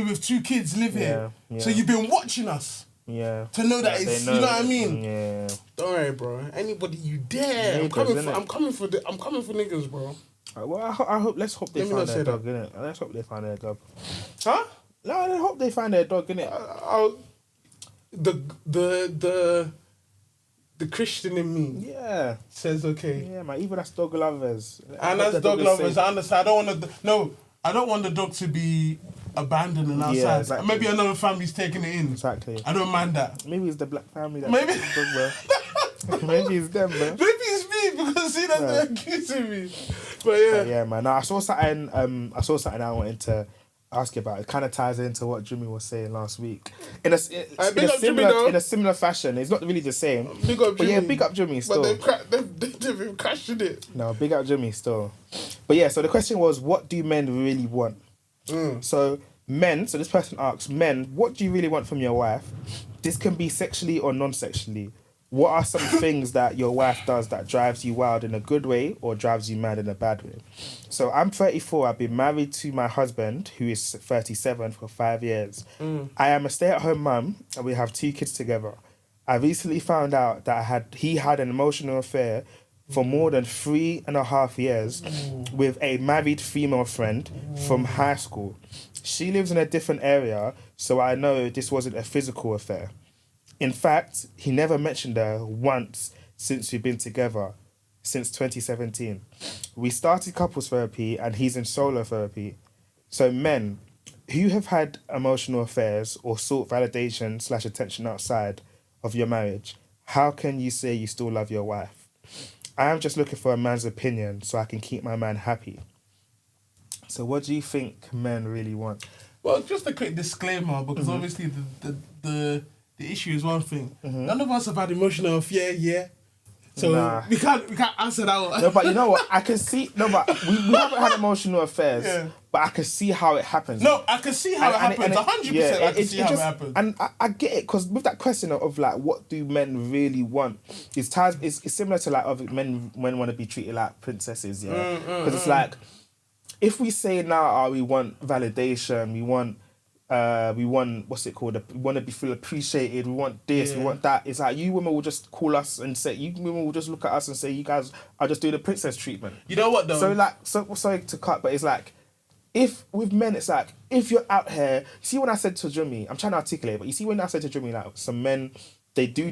with 2 kids live here. So you've been watching us. Yeah. To know that it's you know what I mean. Yeah. Don't worry, bro. Anybody you dare, I'm coming for niggas, bro. Well, let's hope they find their dog, innit? Let's hope they find their dog. Huh? No, I hope they find their dog, innit? the Christian in me says okay. Yeah, man. Even as dog lovers. And as dog lovers, I understand. I don't want the dog to be abandoned and outside. Yeah, exactly. Maybe another family's taking it in. Exactly. I don't mind that. Maybe it's the black family that maybe dog, maybe it's them, bro. Maybe it's me because see that they're accusing me. But yeah, man. Now I saw something. I wanted to ask you about. It kind of ties into what Jimmy was saying last week. In a similar fashion. It's not really the same. Big up Jimmy. Yeah, big up Jimmy still. But they've been crashing it. No, big up Jimmy still. But yeah, so the question was, what do men really want? So men, so this person asks, men, what do you really want from your wife? This can be sexually or non-sexually. What are some things that your wife does that drives you wild in a good way or drives you mad in a bad way? So I'm 34. I've been married to my husband, who is 37, for 5 years. I am a stay-at-home mum, and we have 2 kids together. I recently found out that he had an emotional affair for more than 3.5 years with a married female friend from high school. She lives in a different area, so I know this wasn't a physical affair. In fact, he never mentioned her once since we've been together, since 2017. We started couples therapy and he's in solo therapy. So men who have had emotional affairs or sought validation / attention outside of your marriage, how can you say you still love your wife? I am just looking for a man's opinion so I can keep my man happy. So what do you think men really want? Well, just a quick disclaimer, because obviously the issue is one thing. None of us have had emotional affair, so we can't answer that one. No, but you know what? I can see. No, but we haven't had emotional affairs. But I can see how it happens. No, I can see how it happens. 100%. I can see how it happens. And I get it, because with that question of like, what do men really want? It's similar to like men want to be treated like princesses, because it's like, if we say now, we want validation, we want what's it called? We want to be feel appreciated. We want this. We want that. It's like you women will just call us and say. You women will just look at us and say, "You guys are just doing the princess treatment." You know what though? So sorry to cut, but it's like, if with men, it's like, if you're out here. See, when I said to Jimmy, I'm trying to articulate, but you see when I said to Jimmy, like, some men, they do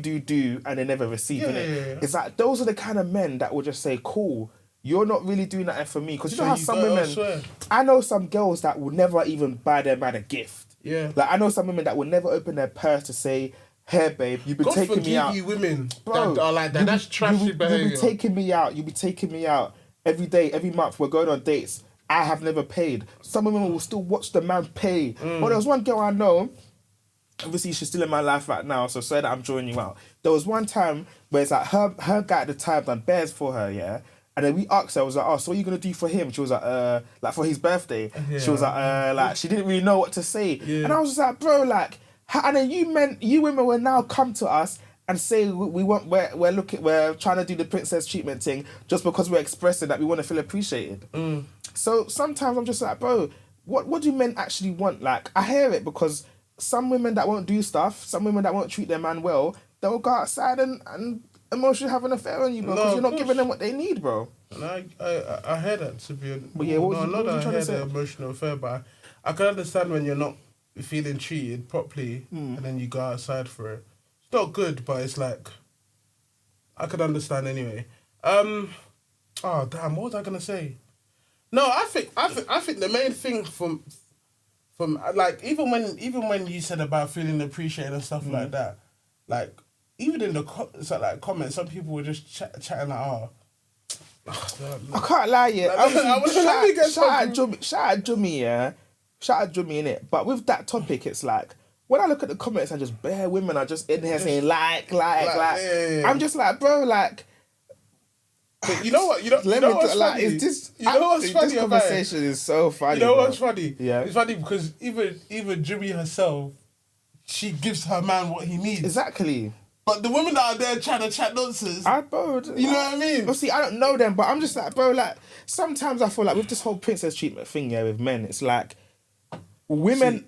and they never receive it. It's like those are the kind of men that will just say, "Cool, you're not really doing that for me." Because you know how some women, I know some girls that will never even buy their man a gift. Yeah. Like, I know some women that will never open their purse to say, "Hey babe, you've been taking me out." You women, bro, that are like that. That's trashy behavior. You'll be taking me out. You'll be taking me out every day, every month. We're going on dates. I have never paid. Some women will still watch the man pay. But there was one girl I know. Obviously, she's still in my life right now, so say that I'm drawing you out. There was one time where it's like her guy at the time done bears for her, yeah. And then we asked her, I was like, "Oh, so what are you gonna do for him?" She was like for his birthday. Yeah. She was like she didn't really know what to say. Yeah. And I was just like, bro, like, and then you women will now come to us and say we're trying to do the princess treatment thing just because we're expressing that we want to feel appreciated. So sometimes I'm just like, bro, what do men actually want? Like, I hear it, because some women that won't do stuff, some women that won't treat their man well, they'll go outside and emotionally have an affair on you, bro, because you're not giving them what they need, bro. And I heard that, to be honest. But yeah, what you trying to say? The emotional affair, but I can understand when you're not feeling treated properly and then you go outside for it. It's not good, but it's like, I could understand anyway. Oh damn, what was I gonna say? No, I think the main thing from like, even when you said about feeling appreciated and stuff like that, like, even in the comments, some people were just chatting like, "Oh, I can't lie, yeah." Shout out Jummy, yeah. Shout out Jummy, innit? But with that topic, it's like, when I look at the comments, I just bare women are just in here saying like. Yeah. I'm just like, bro, like. But you know what? You know what's funny? This conversation is so funny. You know what's funny? Yeah. It's funny because even Jimmy herself, she gives her man what he needs. Exactly. But the women that are there trying to chat nonsense, you know what I mean? But see, I don't know them, but I'm just like, bro, like, sometimes I feel like with this whole princess treatment thing, yeah, with men, it's like, women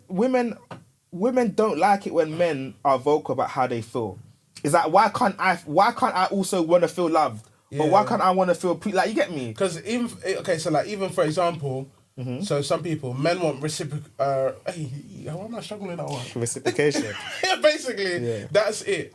don't like it when men are vocal about how they feel. It's like, why can't I also want to feel loved? Yeah. Or why can't I want to feel like, you get me? Because even for example, so some people, men want reciprocal. Why am I struggling with that one? Reciprocation. Yeah, basically, that's it.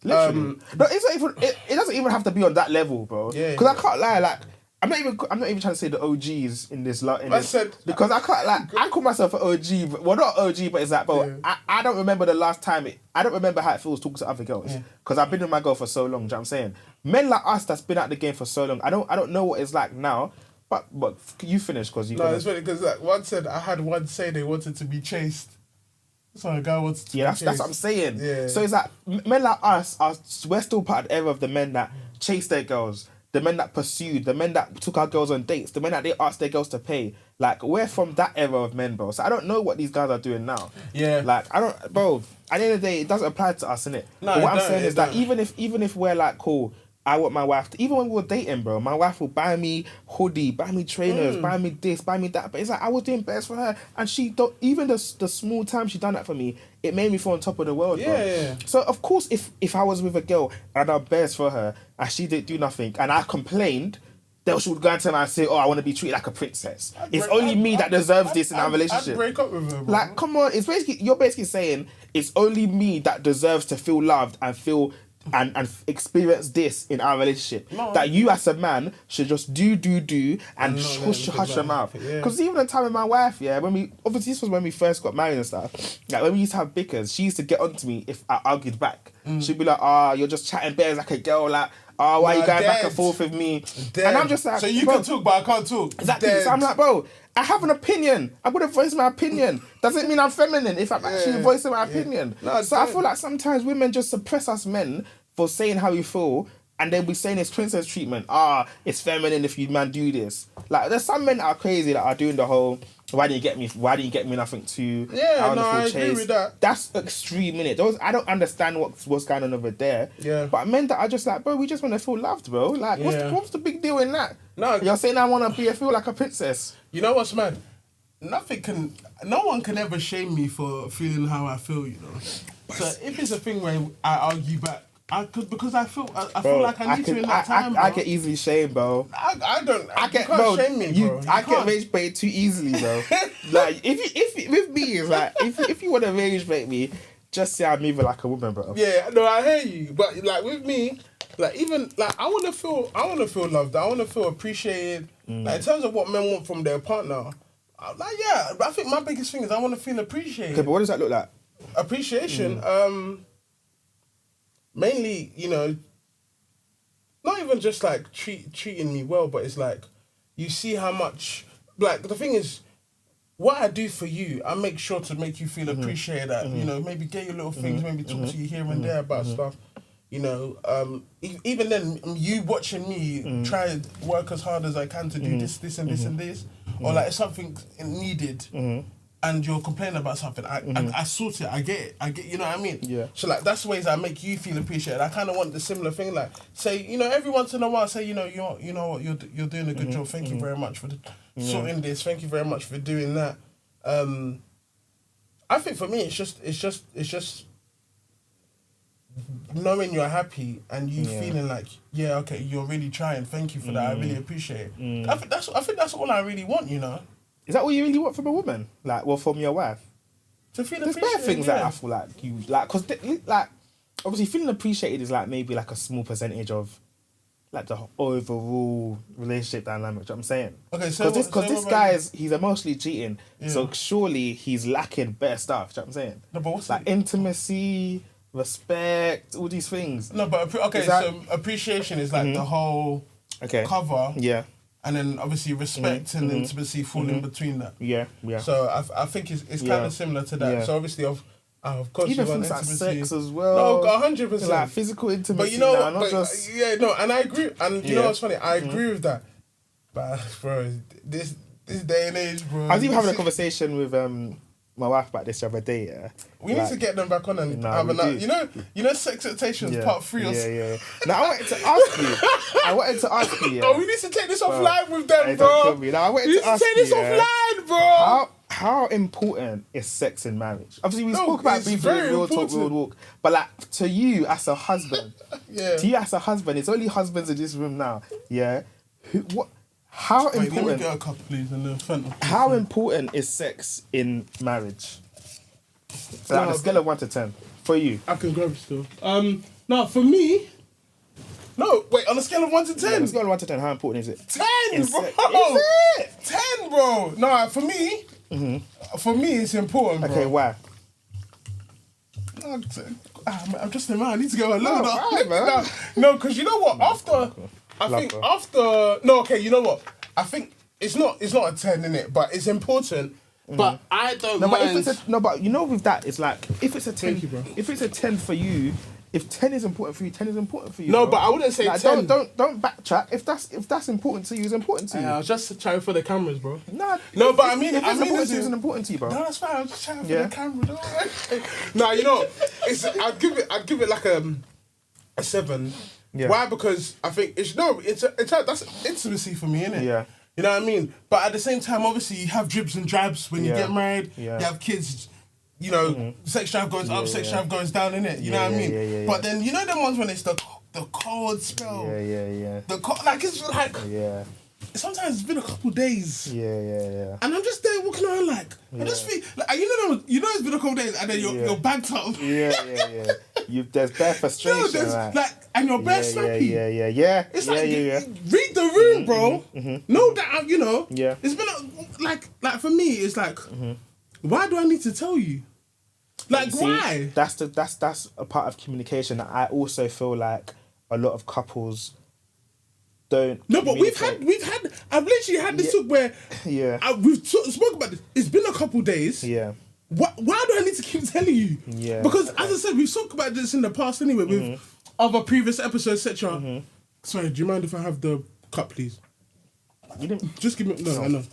Literally. No, it's not even. It doesn't even have to be on that level, bro. Yeah. Because I can't lie. Like, I'm not even trying to say the OGs in this lot. Because I can't like. I call myself an OG, but well, not OG, but it's like, bro. Yeah. I don't remember the last time. I don't remember how it feels talking to other girls. Because I've been with my girl for so long. Do you know what I'm saying? Men like us that's been out the game for so long. I don't know what it's like now. But you finish because you. No, it's funny because like one said I had one say they wanted to be chased. So a guy wanted to. Yeah, that's what I'm saying. Yeah. So it's like men like us we're still part of the era of the men that chase their girls, the men that pursued, the men that took our girls on dates, the men that they asked their girls to pay. Like we're from that era of men, bro. So I don't know what these guys are doing now. Yeah. Like I don't, bro. At the end of the day, it doesn't apply to us, innit? No, but what I'm saying is that even if we're like cool. I want my wife to, even when we were dating, bro, my wife will buy me hoodie, buy me trainers, buy me this, buy me that. But it's like I was doing best for her, and she don't, even the small time she done that for me, it made me feel on top of the world, bro. Yeah. So of course, if I was with a girl and I done best for her and she didn't do nothing and I complained, then she would go into me and say, "Oh, I want to be treated like a princess." It's only me that deserves this in our relationship. I'd break up with her, bro. Like, come on, you're basically saying it's only me that deserves to feel loved and feel. And experience this in our relationship. No. That you as a man should just do and hush your mouth. Because even the time with my wife, obviously this was when we first got married and stuff. Like when we used to have bickers, she used to get onto me if I argued back. She'd be like, you're just chatting bears like a girl, like, why are you going back and forth with me? And I'm just like, so you can talk, but I can't talk. Exactly. So I'm like, bro, I have an opinion. I'm going to voice my opinion. Doesn't mean I'm feminine if I'm actually voicing my opinion. No, so I feel like sometimes women just suppress us men for saying how you feel, and then we saying it's princess treatment. It's feminine if you man do this. Like there's some men that are crazy that are doing the whole why didn't you get me nothing to I agree with that. That's extreme, innit? Those I don't understand what's going on over there. Yeah. But men that are just like, bro, we just want to feel loved, bro. Like what's the big deal in that? No, you're saying I want to feel like a princess. You know what's mad? No one can ever shame me for feeling how I feel, you know. So if it's a thing where I argue back, because I feel like I need to in that time. I get easily shamed, bro. I don't. You can't shame me, bro. I get rage bait too easily, bro. Like if with me, it's like if you want to rage bait me, just say I'm moving like a woman, bro. Yeah, no, I hear you, but like with me, like even like I want to feel loved. I want to feel appreciated. Like in terms of what men want from their partner, but I think my biggest thing is I want to feel appreciated. Okay, but what does that look like? Appreciation, mainly, you know, not even just like treating me well, but it's like you see how much. Like the thing is, what I do for you, I make sure to make you feel appreciated. That you know, maybe get your little things, maybe talk to you here and there about stuff. You know, even then, you watching me try and work as hard as I can to do this, and this, and this, or like if something needed, and you're complaining about something, I sort it, I get it, you know what I mean? Yeah. So like that's ways I make you feel appreciated. I kind of want the similar thing, like say, you know, every once in a while, say, you know what, you're doing a good job. Thank you very much for sorting this. Thank you very much for doing that. I think for me, it's just. Knowing you're happy and you feeling like okay, you're really trying. Thank you for that. I really appreciate it. I think that's all I really want. You know, is that what you really want from a woman? Like, well, from your wife? To feel appreciated. There's better things that I feel like you like, because like obviously feeling appreciated is like maybe like a small percentage of like the overall relationship dynamic. Do you know what I'm saying? Okay, so because this guy he's emotionally cheating, so surely he's lacking better stuff. Do you know what I'm saying? No, but what's like intimacy, respect, all these things. No, but so appreciation is like the whole cover. Yeah. And then obviously respect and intimacy fall in between that. Yeah, yeah. So I think it's kind of similar to that. Yeah. So obviously of course even you want things intimacy. like sex as well. No, 100%. Like physical intimacy. But you know, and I agree. And you know what's funny? I agree with that. But bro, this day and age, bro. I was even having a conversation with my wife about this the other day. Yeah. We need to get them back on and have another. You know, sex expectations part 3 or yeah. Now I wanted to ask you. Oh, we need to take this offline with them, bro. Don't kill me. Now I wanted to ask you. Take this offline, bro. How important is sex in marriage? Obviously, we spoke about briefly real talk, real walk. But like to you as a husband, it's only husbands in this room now. Yeah. How important? Let me get a cup, please, and then how important is sex in marriage? So on a scale of 1 to 10 for you. I can grab it still. No, for me. No, wait. On a scale of 1 to 10. On a scale of 1 to 10, how important is it? 10, bro. Is it? 10, bro. No, for me. For me, it's important, bro. Okay, why? I'm just a man. I need to go alone. Why, man? No, because you know what? You know what? I think it's not a 10 in it, but it's important. But I don't mind. But you know, with that, it's like if it's a 10, Thank you, bro. If it's a 10 for you, if 10 is important for you, 10 is important for you. No, bro. but I wouldn't say like, 10. Don't backtrack. If that's important to you, it's important to you. I was just trying for the cameras, bro. No, but I mean, if it's important to you, it's important to you, bro. No, that's fine. I was just trying for the camera. No, you know, I'd give it like a 7. Yeah. Why? Because I think that's intimacy for me, innit? Yeah. You know what I mean? But at the same time, obviously, you have dribs and drabs when you get married. Yeah. You have kids. You know, sex drive goes up, sex drive goes down, innit? You know what I mean? Yeah. But then you know them ones when it's the cold spell. Yeah. Like it's like. Yeah. Sometimes it's been a couple days. Yeah. And I'm just there walking around like, I just feel like, you know it's been a couple days and then you're bagged up. Yeah. There's bare frustration. No, there's and you're bare snappy. Yeah. It's read the room, bro. Know that, you know. Yeah. It's been like for me, it's like, why do I need to tell you? Like, why? That's a part of communication that I also feel like a lot of couples don't. No, but I've literally had this talk where we've spoken about this. It's been a couple days. Yeah. Why do I need to keep telling you? Yeah. Because as I said, we've talked about this in the past anyway with other previous episodes, etc. Sorry, do you mind if I have the cup, please? You didn't. Just give me. No, I know.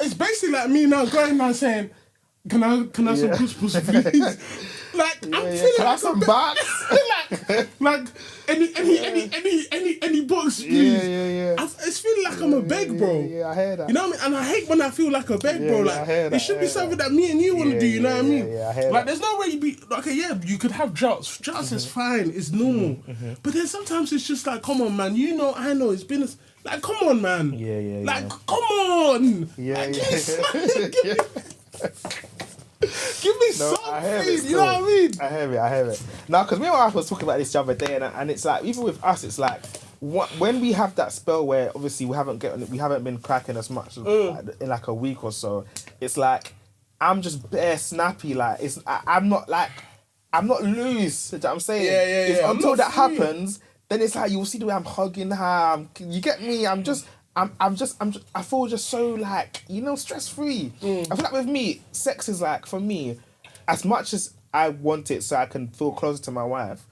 It's basically like me now going and saying, "Can I some puss, please?" Like I'm feeling Can I like some box? like any box, please. Yeah. It's feeling like I'm a beg, bro. Yeah, I hear that. You know what I mean? And I hate when I feel like a beg, bro. Like I hear that, it should be something that me and you want to do. You know what I mean? Yeah, I hear like that. there's no way you be okay. Yeah, you could have droughts. Droughts is fine. It's normal. But then sometimes it's just like, come on, man. You know, I know. It's been like, come on, man. Yeah. Like, come on. Yeah. Give me something, you know what I mean? I hear it. Now, because me and my wife was talking about this the other day, and it's like, even with us, it's like, when we have that spell where obviously we haven't been cracking as much in like a week or so, it's like, I'm just bare snappy, like, I'm not loose, you know what I'm saying? Yeah. Until that happens, then it's like, you'll see the way I'm hugging her, you get me, I feel just so like, you know, stress-free. I feel like with me, sex is like, for me, as much as I want it so I can feel closer to my wife,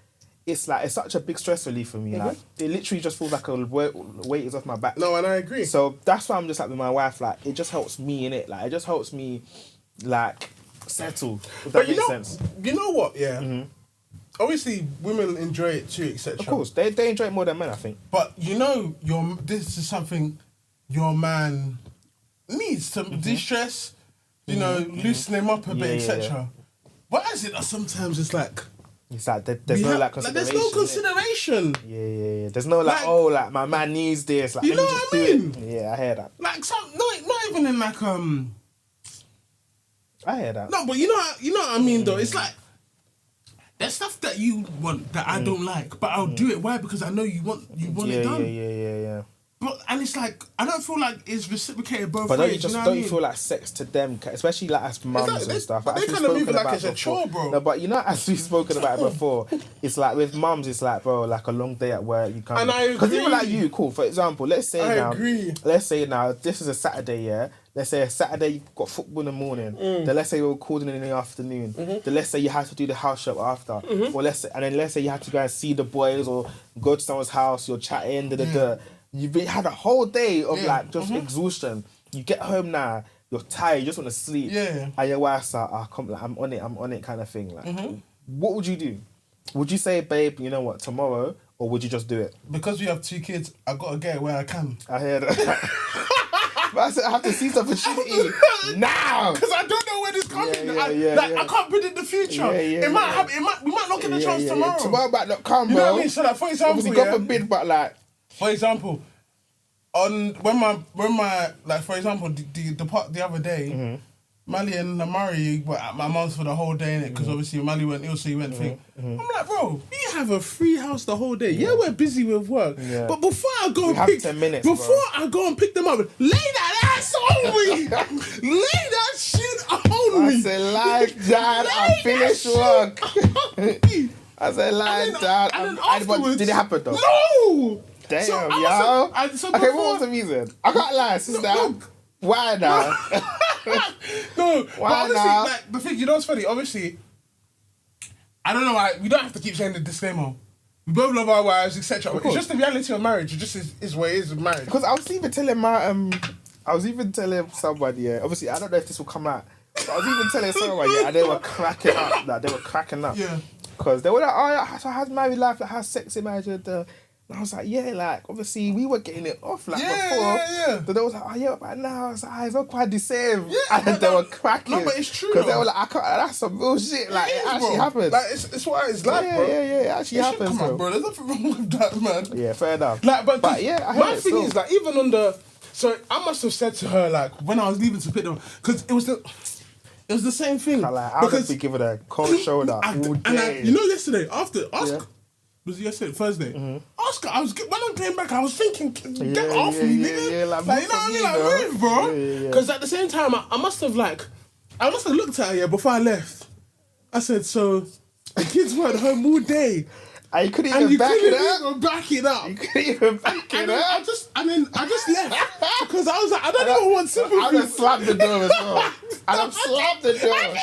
it's like, it's such a big stress relief for me. Like, it literally just feels like a weight is off my back. No, and I agree. So that's why I'm just like with my wife, like, it just helps me, innit? Like, it just helps me, like, settle, if that makes sense. You know what, yeah? Obviously, women enjoy it too, etc. Of course, they enjoy it more than men, I think. But you know, this is something your man needs to de-stress, you know, loosen him up a bit, etc. Why is it that sometimes it's like there's no consideration? There's no consideration. Yeah. There's no like my man needs this. Like, you know what I mean? Yeah, I hear that. Like not even in like I hear that. No, but you know what I mean though. It's like there's stuff that you want that I don't like, but I'll do it. Why? Because I know you want it done. Yeah. But and it's like I don't feel like it's reciprocated both but ways. Don't you feel like sex to them, especially like as mums and stuff? But they kind of move it like it's a chore, bro. No, but you know, as we've spoken about it before, it's like with mums, it's like, bro, like a long day at work, you can't. And I agree. Because even like you, cool. For example, let's say now this is a Saturday, yeah. Let's say a Saturday you've got football in the morning. Then let's say you're recording in the afternoon. Then let's say you have to do the house show after. Or let's say you have to go and see the boys or go to someone's house. You're chatting. You've had a whole day of like just exhaustion. You get home now, you're tired. You just want to sleep. Yeah. And your wife's like, I'm on it, kind of thing. Like, what would you do? Would you say, babe, you know what, tomorrow, or would you just do it? Because we have 2 kids, I gotta get it where I can. I hear that. But I said I have to seize the opportunity now. Because I don't know where this coming. I can't predict the future. It might happen. We might not get the chance tomorrow. Tomorrow might not come, you bro. know what I mean? So like, for example, obviously, God forbid, but like, for example, when my like for example the other day, Mali and Amari were at my mum's for the whole day, innit? Because obviously Mali went ill, so he went thing. I'm like, bro, we have a free house the whole day. Yeah, we're busy with work. Yeah. But before I go and pick 10 minutes, I go and pick them up, lay that ass on me. Lay that shit on me. I said, like, Dad, I finished work. I said, like, Dad. Did it happen though? No! Damn, So yo. okay, what was the reason? I can't lie, sister. Why now? No, why but honestly, now? like, the thing, you know what's funny? Obviously, I don't know why, we don't have to keep saying the disclaimer. We both love our wives, etc. It's just the reality of marriage. It just is what it is with marriage. Because I was even telling somebody, yeah, obviously, I don't know if this will come out, but I was even telling someone, yeah, and they were cracking up. Yeah. Because they were like, oh, yeah, so how's married life, like, how's sex in marriage? And I was like, yeah, like, obviously, we were getting it off, like, before. Yeah. So they was like, oh, yeah, but now, I was like, it's not quite the same. Yeah, and they were cracking. No, but it's true, because they were like, that's some real shit. Like, it actually happened. Like, it's what it's like, bro. Yeah, it actually happens, come on, bro. There's nothing wrong with that, man. Yeah, fair enough. Like, but yeah, I my thing is, like, even on the... So, I must have said to her, like, when I was leaving to pick them, because it was the same thing. I would be giving a cold shoulder all day. You know, yesterday, was it yesterday, Thursday? Oscar, when I came back, I was thinking, get off me, nigga. Yeah, like, you know what I mean? Like, move, bro. Because at the same time, I must have looked at her, before I left. I said, so, the kids were at home all day. And you couldn't even back it up. Back it up. You couldn't even back it up. I just left. Because I was like, I don't even want sympathy. I just slapped the door as well. I slapped the door.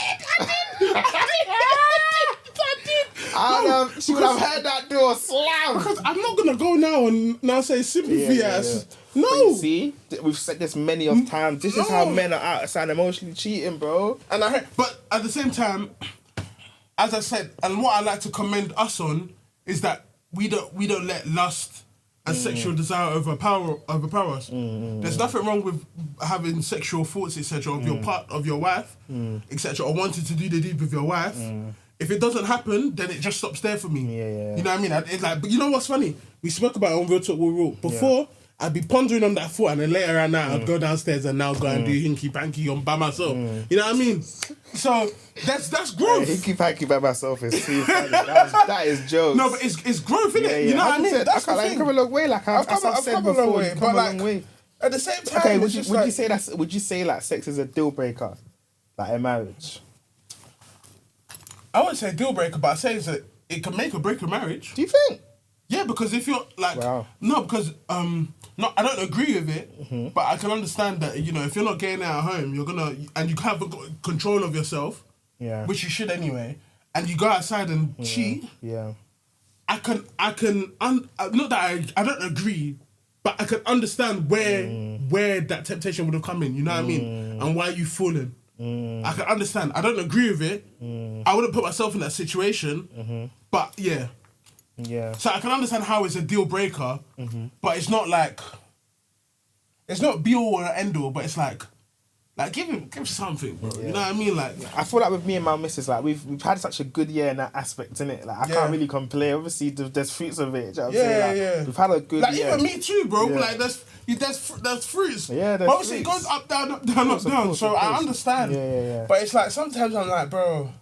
She would have heard that door slam. Because I'm not going to go now and now say sympathy as... No. But you see, we've said this many of times. This is how men are outside emotionally cheating, bro. But at the same time, as I said, and what I like to commend us on is that we don't let lust and sexual desire overpower us. There's nothing wrong with having sexual thoughts, etc., of your wife, etc., or wanting to do the deed with your wife. If it doesn't happen, then it just stops there for me. Yeah. You know what I mean? It's like, but you know what's funny? We spoke about it on Real Talk Real Real. Before, I'd be pondering on that thought, and then later at night, I'd go downstairs and now go and do hinky panky on by myself. You know what I mean? So that's growth. Hinky panky by myself is too funny. That is jokes. No, but it's growth, isn't it? You know what I mean? That's the thing. I've come a long way. Like I've said before, you've come a long way. At the same time, okay, would you say like sex is a deal breaker, like in marriage? I wouldn't say deal breaker, but I say it can make or break a marriage. Do you think? Yeah, because if you're like, because I don't agree with it, but I can understand that, you know, if you're not getting it at home, and you haven't got control of yourself, which you should anyway, and you go outside and cheat. Yeah. I can not that I don't agree, but I can understand where that temptation would have come in. You know what I mean? And why you fallen. I can understand. I don't agree with it. I wouldn't put myself in that situation. But yeah. Yeah. So I can understand how it's a deal breaker, but it's not like, it's not be all or end all, but it's like give him something, bro. You know what I mean? Like, I feel like with me and my missus, like we've had such a good year in that aspect, innit? Like I can't really complain. Obviously, there's fruits of it. You know what I'm saying? Like, we've had a good year. Like even me too, bro. Yeah. Like there's fruits. Yeah, there's obviously fruits. It goes up, down, up, down, up, down. So I understand. Yeah. But it's like sometimes I'm like, bro.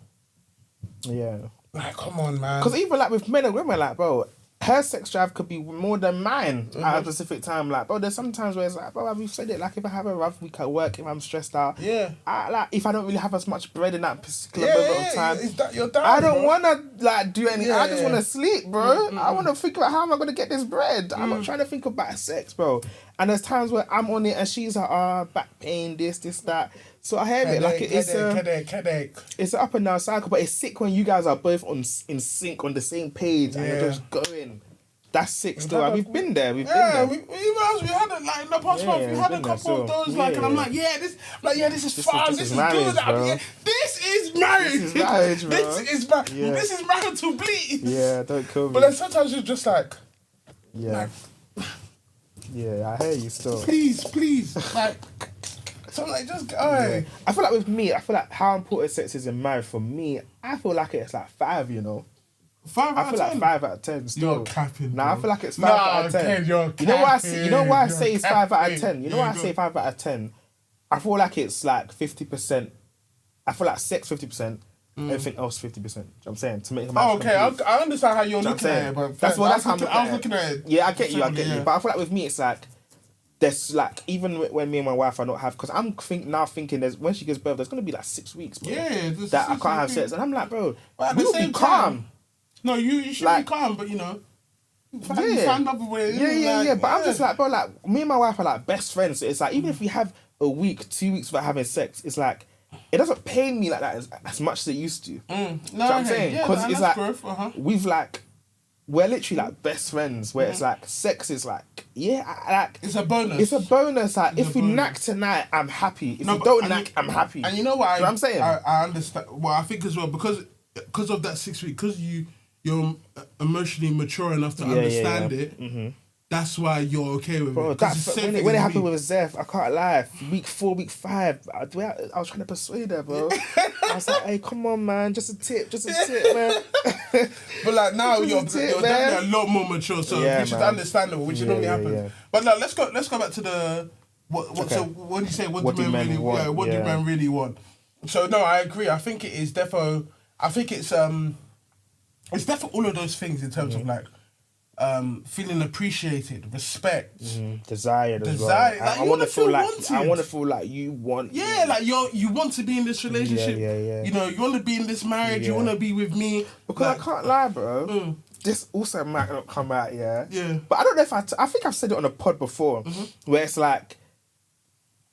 Yeah. Like, come on, man. Because even like with men and women, like, bro, her sex drive could be more than mine at a specific time. Like, bro, there's some times where it's like, bro, we've said it. Like, if I have a rough week at work, if I'm stressed out, if I don't really have as much bread in that particular moment of time, you're down, I don't want to like do anything. I just want to sleep, bro. I want to think about how am I going to get this bread. I'm not trying to think about sex, bro. And there's times where I'm on it and she's like, back pain, this, that. So I hear it. Like it's headache. It's an up and down cycle, but it's sick when you guys are both in sync, on the same page, and you're just going. That's sick still. We've been there. We've been there. We had it like in the past month. We had a couple of those, like, and I'm like, this is fun. This is good. This is marriage. This is marriage, bro. This is marital bleed. Yeah, don't kill me. But then sometimes you're just like, yeah, I hear you still. Please, like. So I'm like, just go. Yeah. I feel like with me, how important sex is in marriage for me, I feel like it's like 5, you know. 5 out of 10? I feel like 5 out of 10 still. You're capping, Nah, I feel like it's 5 out of 10. Ken, you're capping. You know why I say it's 5 out of 10? You know why I say 5 out of 10? I feel like it's like 50% I feel like sex 50%, everything else 50%. You know what I'm saying? To make a Oh, marriage okay. complete. I understand how you're Do you know looking what I'm at saying? it, but That's how I was looking at it. Yeah, I get you. Yeah. But I feel like with me, it's like there's like even when me and my wife are not have, because I'm thinking there's when she gives birth, there's gonna be like 6 weeks, bro. Yeah, that I can't have sex, and I'm like, bro, but at we the will be same calm. time, no, you should Like- be calm, but you know, you Yeah. find other ways. Yeah. But I'm just like, bro, like me and my wife are like best friends. So it's like even if we have a week, 2 weeks without having sex, it's like it doesn't pain me like that as much as it used to. No, Do you know what I'm saying? Because it's like growth, we've like we're literally like best friends. Where it's like sex is like like it's a bonus. It's a bonus. Like It's if a we bonus. knack tonight, I'm happy. If No, we but- don't and knack, I'm happy. And you know what? Do you know what I'm saying? I understand. Well, I think as well because of that 6 week, because you're emotionally mature enough to understand it. Mm-hmm. That's why you're okay with Bro, it. 'Cause it's the same thing when it as happened me. with Zeph, I can't lie. Week 4, week 5, I was trying to persuade her, bro. I was like, hey, come on, man, just a tip, man. But like now Just you're a tip, definitely man. a lot more mature, so Yeah, which is man. understandable, which normally happens. Yeah. But now let's go back to the what. Okay. So what do you say? What What do do men men really want? want? What do Yeah. men really want? So no, I agree. I think it is defo. I think it's defo all of those things in terms of like feeling appreciated, respect. Desired as well. Desire. Like, I you want to wanna feel feel like wanted. I want to feel like you want. Yeah, like you want to be in this relationship. Yeah. You know, you want to be in this marriage. You Yeah. want to be with me. Because like, I can't lie, bro. This also might not come out, yeah. Yeah. But I don't know if I think I've said it on a pod before, where it's like,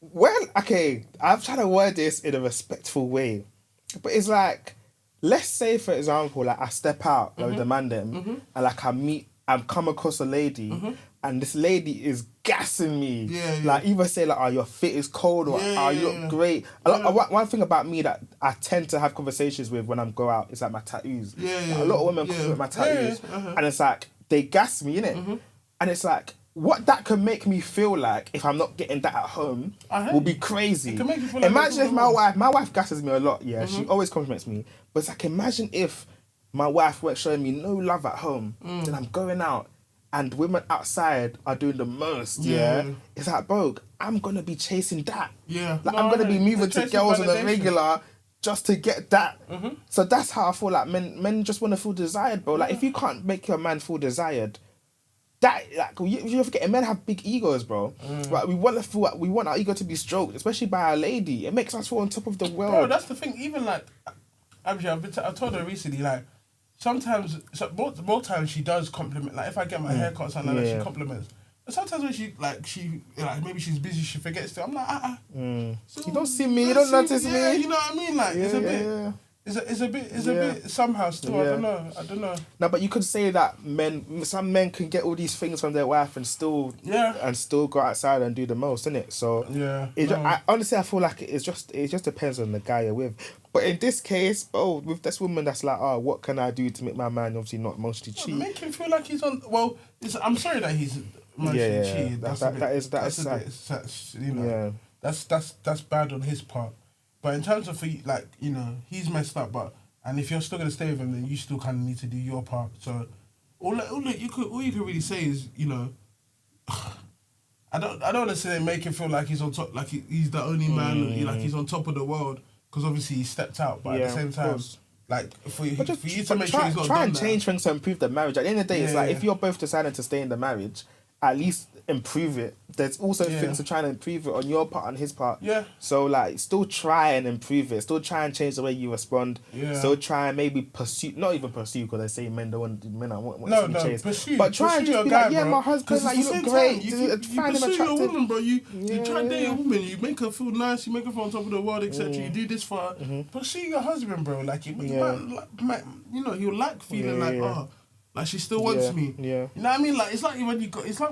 well, okay, I'm trying to word this in a respectful way, but it's like, let's say for example, like I step out, like with the man them, and like I come across a lady, and this lady is gassing me. Yeah. Like either say like, oh, your fit is cold, or oh, you look great. One thing about me that I tend to have conversations with when I go out is like my tattoos. Yeah. Like, a lot of women come with my tattoos, and it's like they gas me, innit? And it's like what that could make me feel like if I'm not getting that at home will be crazy. It can make you feel like imagine if my wife gasses me a lot. Yeah, she always compliments me, but it's like imagine if my wife weren't showing me no love at home, then I'm going out. And women outside are doing the most, yeah? It's like, bro, I'm going to be chasing that. Yeah. Like, No, I'm going to be moving to chasing girls on a validation. regular just to get that. So that's how I feel like men just want to feel desired, bro. Like, if you can't make your man feel desired, that, like, you're forgetting, men have big egos, bro. Like, we want our ego to be stroked, especially by a lady. It makes us feel on top of the world. Bro, that's the thing. Even like, actually, I've told her recently, like, sometimes, more times she does compliment. Like, if I get my haircut or something like that, she compliments. But sometimes when maybe she's busy, she forgets to. I'm like, So You don't see me, you don't notice me. Yeah, you know what I mean? Like, it's a bit. Yeah. It's a bit somehow still. Yeah. I don't know. No, but you could say that some men can get all these things from their wife and still go outside and do the most, innit? So honestly, I feel like it just depends on the guy you're with. But in this case, with this woman that's like, oh, what can I do to make my man obviously not mostly cheat? Make him feel like he's on. Well, I'm sorry that he's mostly cheated. That's that's bad on his part. But in terms of he's messed up. And if you're still gonna stay with him, then you still kind of need to do your part. So all you could really say is, I don't want to say make him feel like he's on top, like he's the only man, like he's on top of the world, because obviously he stepped out. But at the same time, like for you to make sure he's not try done and that. change things to improve the marriage. At the end of the day, it's like if you're both deciding to stay in the marriage, at least improve it. There's also things to try and improve it on your part and his part. Yeah. So like, still try and improve it. Still try and change the way you respond. Yeah. Still try and maybe pursue, not even pursue, because they say men don't want to chase. Pursue. But try and just be guy, like, yeah, bro. my husband, like, you look great. You find him pursue attractive. your woman, bro. You try to date a woman. You make her feel nice. You make her feel on top of the world, etc. You do this for her. Pursue your husband, bro. Like he'll like feeling like she still wants me. Yeah. You know what I mean? Like it's like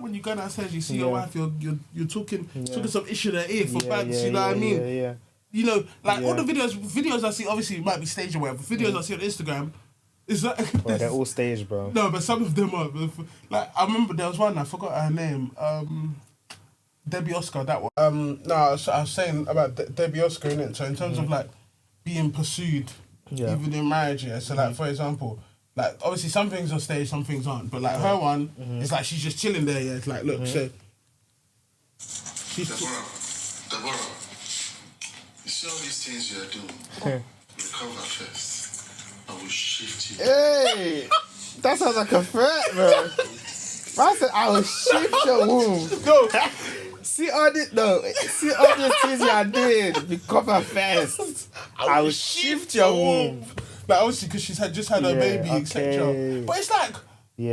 when you go downstairs, you see your wife, you're talking some issue in her ear for bags. You know what I mean? Yeah. You know, like all the videos I see, obviously it might be staged or whatever. Videos I see on Instagram, it's like bro, they're all staged, bro. No, but some of them are. Like I remember there was one, I forgot her name. Debbie Oscar, that one. No, I was saying about Debbie Oscar, innit? So in terms of like being pursued, even in marriage, So like for example, like obviously some things are staged, some things aren't. But like her one, it's like she's just chilling there. Yeah, it's like look, so she's. Deborah, You see all these things you are doing? Recover first. I will shift you. Hey, that sounds like a threat, bro. I said I will shift your womb. No. See all these things you are doing. Recover first. I will shift your womb. Like obviously because she's just had her baby, etc. But it's like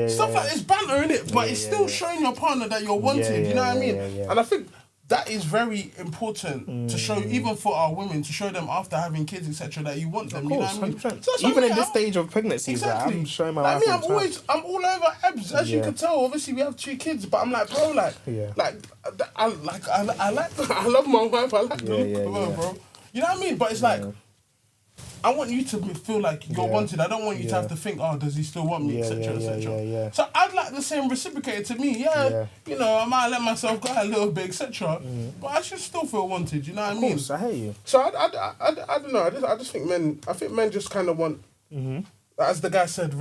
stuff like this banter in it, but it's still showing your partner that you're wanted. You know what I mean? And I think that is very important to show, even for our women, to show them after having kids, etc., that you want them. Of course, you know what I mean? So even in this stage of pregnancy, exactly. I'm showing my like wife. I'm all over abs, as you can tell. Obviously, we have 2 kids, but I'm like, bro, I love my wife. I like her, bro. You know what I mean? But it's like, I want you to feel like you're wanted. I don't want you to have to think, oh, does he still want me, etc., etc. So I'd like the same reciprocated to me. You know, I might let myself go a little bit, etc. But I should still feel wanted. You know what I mean? Of course, I hear you. So I don't know. I just think men. I think men just kind of want, as the guy said,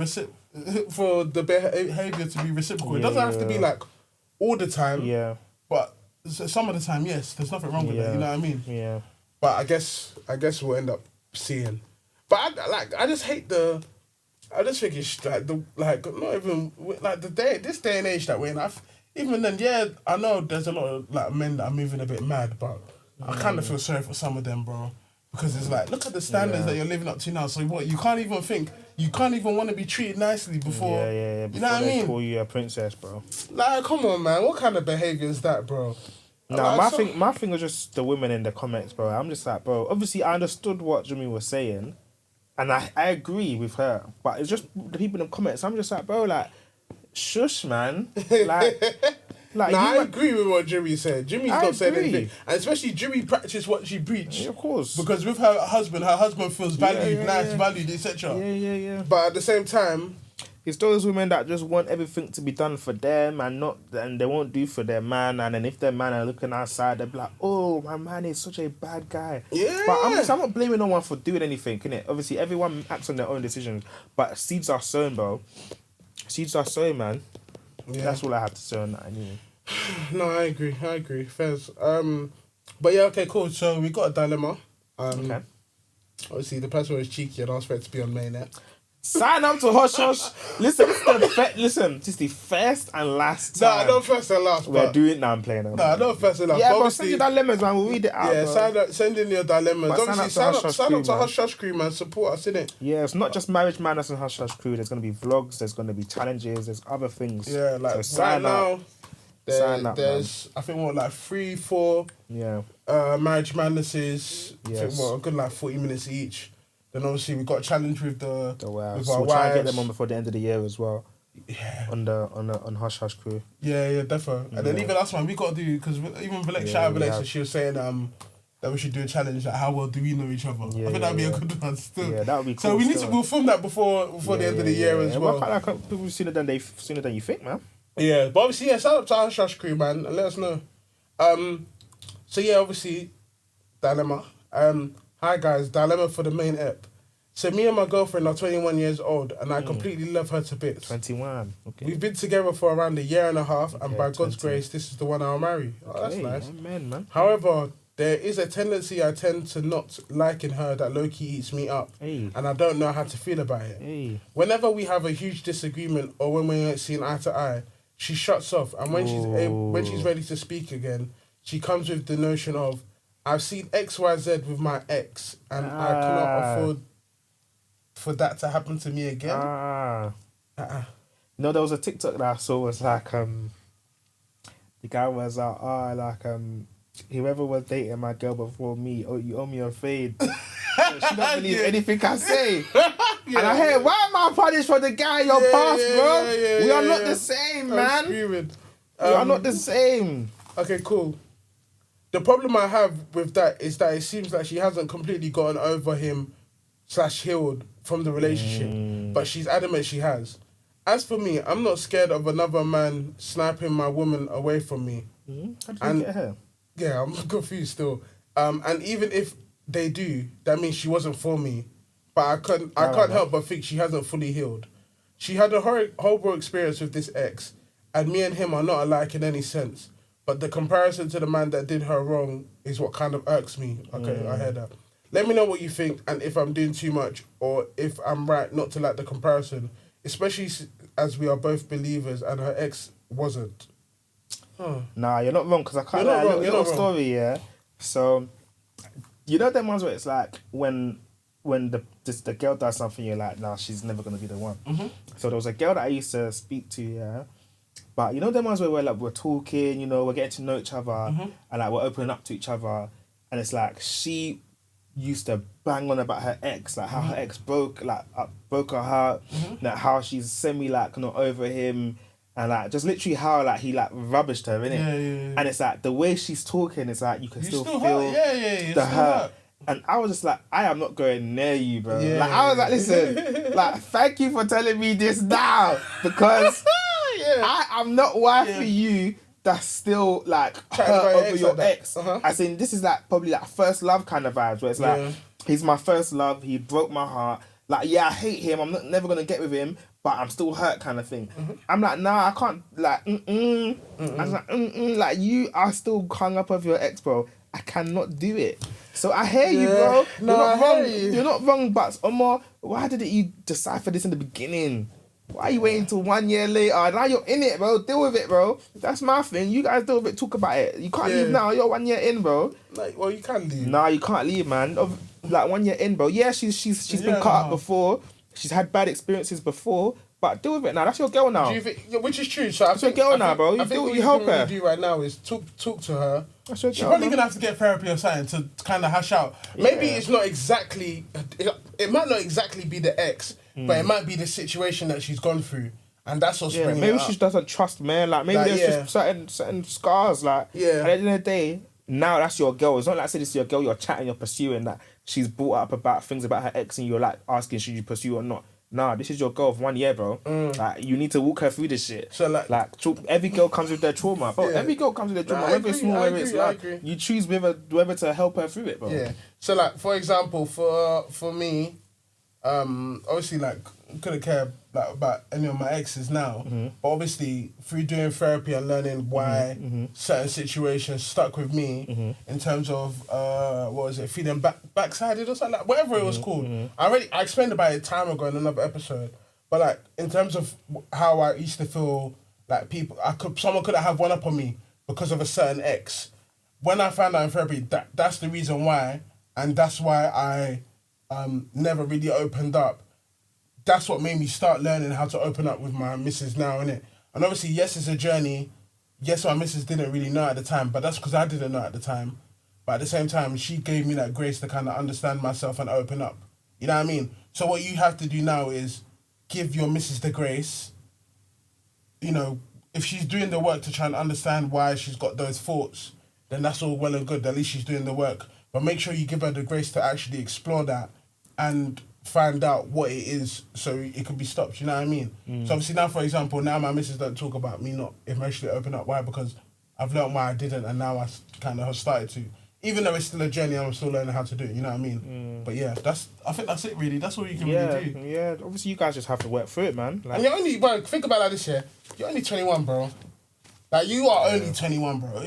for the behavior to be reciprocal. It doesn't have to be like all the time. Yeah. But some of the time, yes. There's nothing wrong with that. You know what I mean? Yeah. But I guess we'll end up seeing. But I just hate I just think it's like not even like this day and age that we're in. Even then, I know there's a lot of like men that are moving a bit mad, but I kind of feel sorry for some of them, bro, because it's like, look at the standards that you're living up to now. So what, you can't even want to be treated nicely before. Before you know what I mean? They call you a princess, bro. Like, come on, man. What kind of behavior is that, bro? No, my thing was just the women in the comments, bro. I'm just like, bro, obviously I understood what Jimmy was saying, and I agree with her, but it's just the people in the comments. I'm just like, bro, like, shush, man. I agree with what Jimmy said. Jimmy's not saying anything, and especially Jimmy practiced what she preached. Yeah, of course, because with her husband feels valued, valued, etc. Yeah. But at the same time, it's those women that just want everything to be done for them and they won't do for their man, and then if their man are looking outside, they'll be like, oh, my man is such a bad guy. Yeah. But I'm not blaming no one for doing anything, innit? Obviously, everyone acts on their own decisions, but seeds are sown, bro. Seeds are sown, man. Yeah. That's all I have to say on that, anyway. No, I agree. Fairs. But yeah, okay, cool. So we got a dilemma. Okay. Obviously, the person was cheeky and asked for it to be on mainnet. Sign up to Hush Hush. Listen, this is the first and last time. No, not first and last. We're doing it now. I'm playing it. No, not first and last. Yeah, but send your dilemmas, man. We'll read it out. Yeah, send in your dilemmas. Obviously, sign up to Hush Hush Crew, man. Support us, innit? Yeah, it's not just Marriage Madness and Hush Hush Crew. There's going to be vlogs. There's going to be challenges. There's other things. Yeah, like so right now, there's I think 3, 4 Marriage Madnesses. Yes. I think a good like 40 minutes each. Then obviously we got a challenge with with our wives. We'll try and get them on before the end of the year as well. Yeah. On Hush Hush Crew. Yeah, definitely. And then even us, man, we got to do, because even Valexa, she was saying that we should do a challenge, like how well do we know each other. I think that'd be a good one still. Yeah, that would be cool. So we'll film that before the end of the year as well. People sooner than you think, man. Yeah, but obviously, sign up to our Hush Crew, man, and let us know. So yeah, obviously, dilemma. Hi guys, dilemma for the main ep. So me and my girlfriend are 21 years old, and I completely love her to bits. 21, okay. We've been together for around 1.5 years, and by God's grace, this is the one I'll marry. Oh, that's nice. Amen, man. However, there is a tendency I tend to not like in her that low-key eats me up, and I don't know how to feel about it. Whenever we have a huge disagreement or when we ain't seen eye to eye, she shuts off, and when she's ready to speak again, she comes with the notion of, I've seen XYZ with my ex, and I cannot afford for that to happen to me again. No, there was a TikTok that I saw was like the guy was like whoever was dating my girl before me, you owe me a fade. She don't believe anything I say. And I hear, why am I punished for the guy in your past, bro? We are not the same, man. We are not the same. Okay, cool. The problem I have with that is that it seems like she hasn't completely gotten over him / healed from the relationship, but she's adamant she has. As for me, I'm not scared of another man sniping my woman away from me. How did you get her? Yeah, I'm confused still. And even if they do, that means she wasn't for me. But I can't help but think she hasn't fully healed. She had a horrible experience with this ex, and me and him are not alike in any sense. but the comparison to the man that did her wrong is what kind of irks me. Okay, I hear that. Let me know what you think and if I'm doing too much or if I'm right not to like the comparison, especially as we are both believers and her ex wasn't. Nah, you're not wrong because I can't lie. Little story, yeah. So, you know them ones where it's like when the girl does something, you're like, nah, she's never gonna be the one. Mm-hmm. So there was a girl that I used to speak to, yeah. But you know them ones where we're talking, you know, we're getting to know each other, and like we're opening up to each other, and it's like she used to bang on about her ex, like how her ex broke her heart, like how she's semi like not over him. And like just literally how like he like rubbished her, innit? Yeah. And it's like the way she's talking, it's like you can still feel the hurt. And I was just like, I am not going near you, bro. Yeah. Like I was like, listen, like thank you for telling me this now because I'm not wife for you. That's still like hurt over your ex. As in, this is like probably like first love kind of vibes where it's like he's my first love. He broke my heart. Like I hate him. I'm never gonna get with him. But I'm still hurt kind of thing. I'm like, nah, I can't, like, I was like, like, you are still hung up with your ex, bro. I cannot do it. So I hear you, bro. No, You're not wrong. you. You're not wrong, but Omar, why didn't you decipher this in the beginning? Why are you waiting till 1 year later? Now you're in it, bro. Deal with it, bro. That's my thing. You guys deal with it. Talk about it. You can't leave now. You're 1 year in, bro. Like, well, you can leave. Nah, you can't leave, man. Like 1 year in, bro. Yeah, she's been cut up before. She's had bad experiences before. But deal with it now. That's your girl now. Do you think, which is true. So I think your girl now, bro. I think what you help her. Do right now is talk to her. That's your She's girl, probably man. gonna have to get therapy or something to kind of hash out. Maybe it's not exactly. It might not exactly be the ex, but it might be the situation that she's gone through, and that's what's bringing maybe it up. she doesn't trust men. Like maybe there's just certain scars. Like at the end of the day, now that's your girl. It's not like I said it's your girl. You're chatting, you're pursuing. That she's brought up about things about her ex, and you're like asking should you pursue or not. Nah, this is your girl of 1 year, bro. Like, you need to walk her through this shit. So, like every girl comes with their trauma, bro. Every girl comes with their trauma, whether it's small, whether it's large. You choose whether to help her through it, bro. Yeah. So, like, for example, for me, obviously, like, couldn't care like about any of my exes now, but obviously through doing therapy and learning why certain situations stuck with me in terms of what was it, feeling backsided or something like whatever it was called. I explained about it time ago in another episode, but like in terms of how I used to feel like someone could have one up on me because of a certain ex. When I found out in therapy that's the reason why, and that's why I never really opened up. That's what made me start learning how to open up with my missus now, innit? And obviously, yes, it's a journey. Yes, my missus didn't really know at the time, but that's because I didn't know at the time. But at the same time, she gave me that grace to kind of understand myself and open up. You know what I mean? So what you have to do now is give your missus the grace. You know, if she's doing the work to try and understand why she's got those thoughts, then that's all well and good. At least she's doing the work. But make sure you give her the grace to actually explore that and find out what it is so it could be stopped, you know what I mean? So obviously now, for example, now my missus don't talk about me not emotionally open up. Why? Because I've learned why I didn't, and now I kind of have started to. Even though it's still a journey, I'm still learning how to do it, you know what I mean? But yeah, I think that's it really. That's all you can really do. Yeah, obviously you guys just have to work through it, man. Like, and you're only, bro, think about it like this, yeah? You're only 21, bro. Like, you are only 21, bro.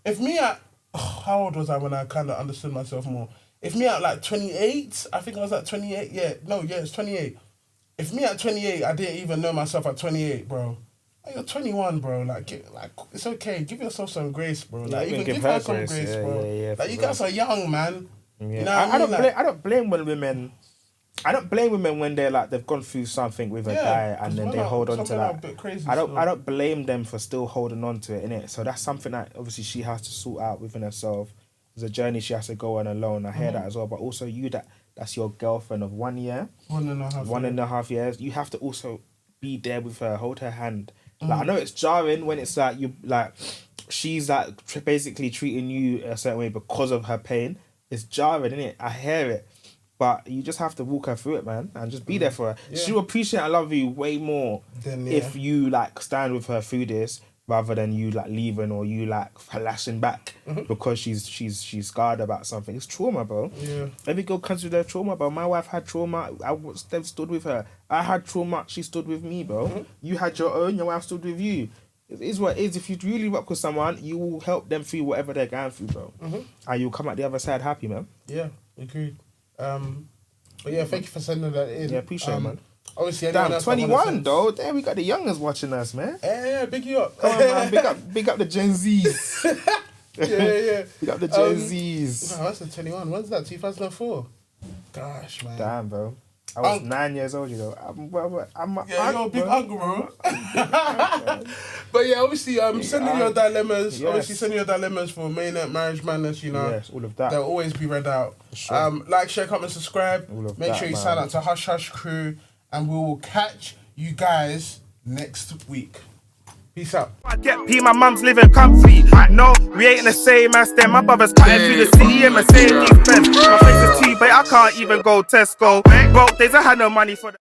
If me at, how old was I when I kind of understood myself more? If me at like 28, I think I was at 28. It's 28. If me at 28, I didn't even know myself at 28, bro. Like, you're 21, bro. Like, it's okay. Give yourself some grace, bro. Like, even give her some grace, bro. Yeah, like, you guys are young, man. Yeah. You know what I mean? I don't blame women. I don't blame women when they're like they've gone through something with a guy and then they hold on to that. I don't blame them for still holding on to it, innit? So that's something that obviously she has to sort out within herself. There's a journey she has to go on alone. I hear that as well. But also you that's your girlfriend of 1 year. 1.5 years. You have to also be there with her, hold her hand. Like, I know it's jarring when it's like she's like basically treating you a certain way because of her pain. It's jarring, isn't it? I hear it. But you just have to walk her through it, man, and just be there for her. Yeah. She'll appreciate and love you way more if you like stand with her through this rather than you like leaving or you like flashing back because she's scarred about something. It's trauma, bro. Yeah. Every girl comes with their trauma, bro. My wife had trauma. Steph stood with her. I had trauma. She stood with me, bro. You had your own. Your wife stood with you. it is what it is. If you really rock with someone, you will help them through whatever they're going through, bro. And you'll come out the other side happy, man. Yeah, agreed. But yeah, thank you for sending that in. Yeah, appreciate it, man. Obviously, anyone Damn, else 21 though. Damn, we got the youngers watching us, man. Yeah, big you up. Come on, man. Big up the Gen Zs. yeah. Big up the Gen Zs. Wow, that's the 21. When's that? 2004. Gosh, man. Damn, bro. I was 9 years old, you know. I'm you're a big uncle, bro. But yeah, obviously, send in your dilemmas. Yes. Obviously, send your dilemmas for Mainnet Marriage Madness, you know. Yes, all of that. They'll always be read out. Sure. Like, share, comment, subscribe. Make sure you sign up to Hush Hush Crew. And we will catch you guys next week. Peace out. I get P, my mum's living comfy. No, we ain't the same as them. My brother's cutting through the city in Mercedes Benz. My face is too big, I can't even go Tesco. Broke days, I had no money for the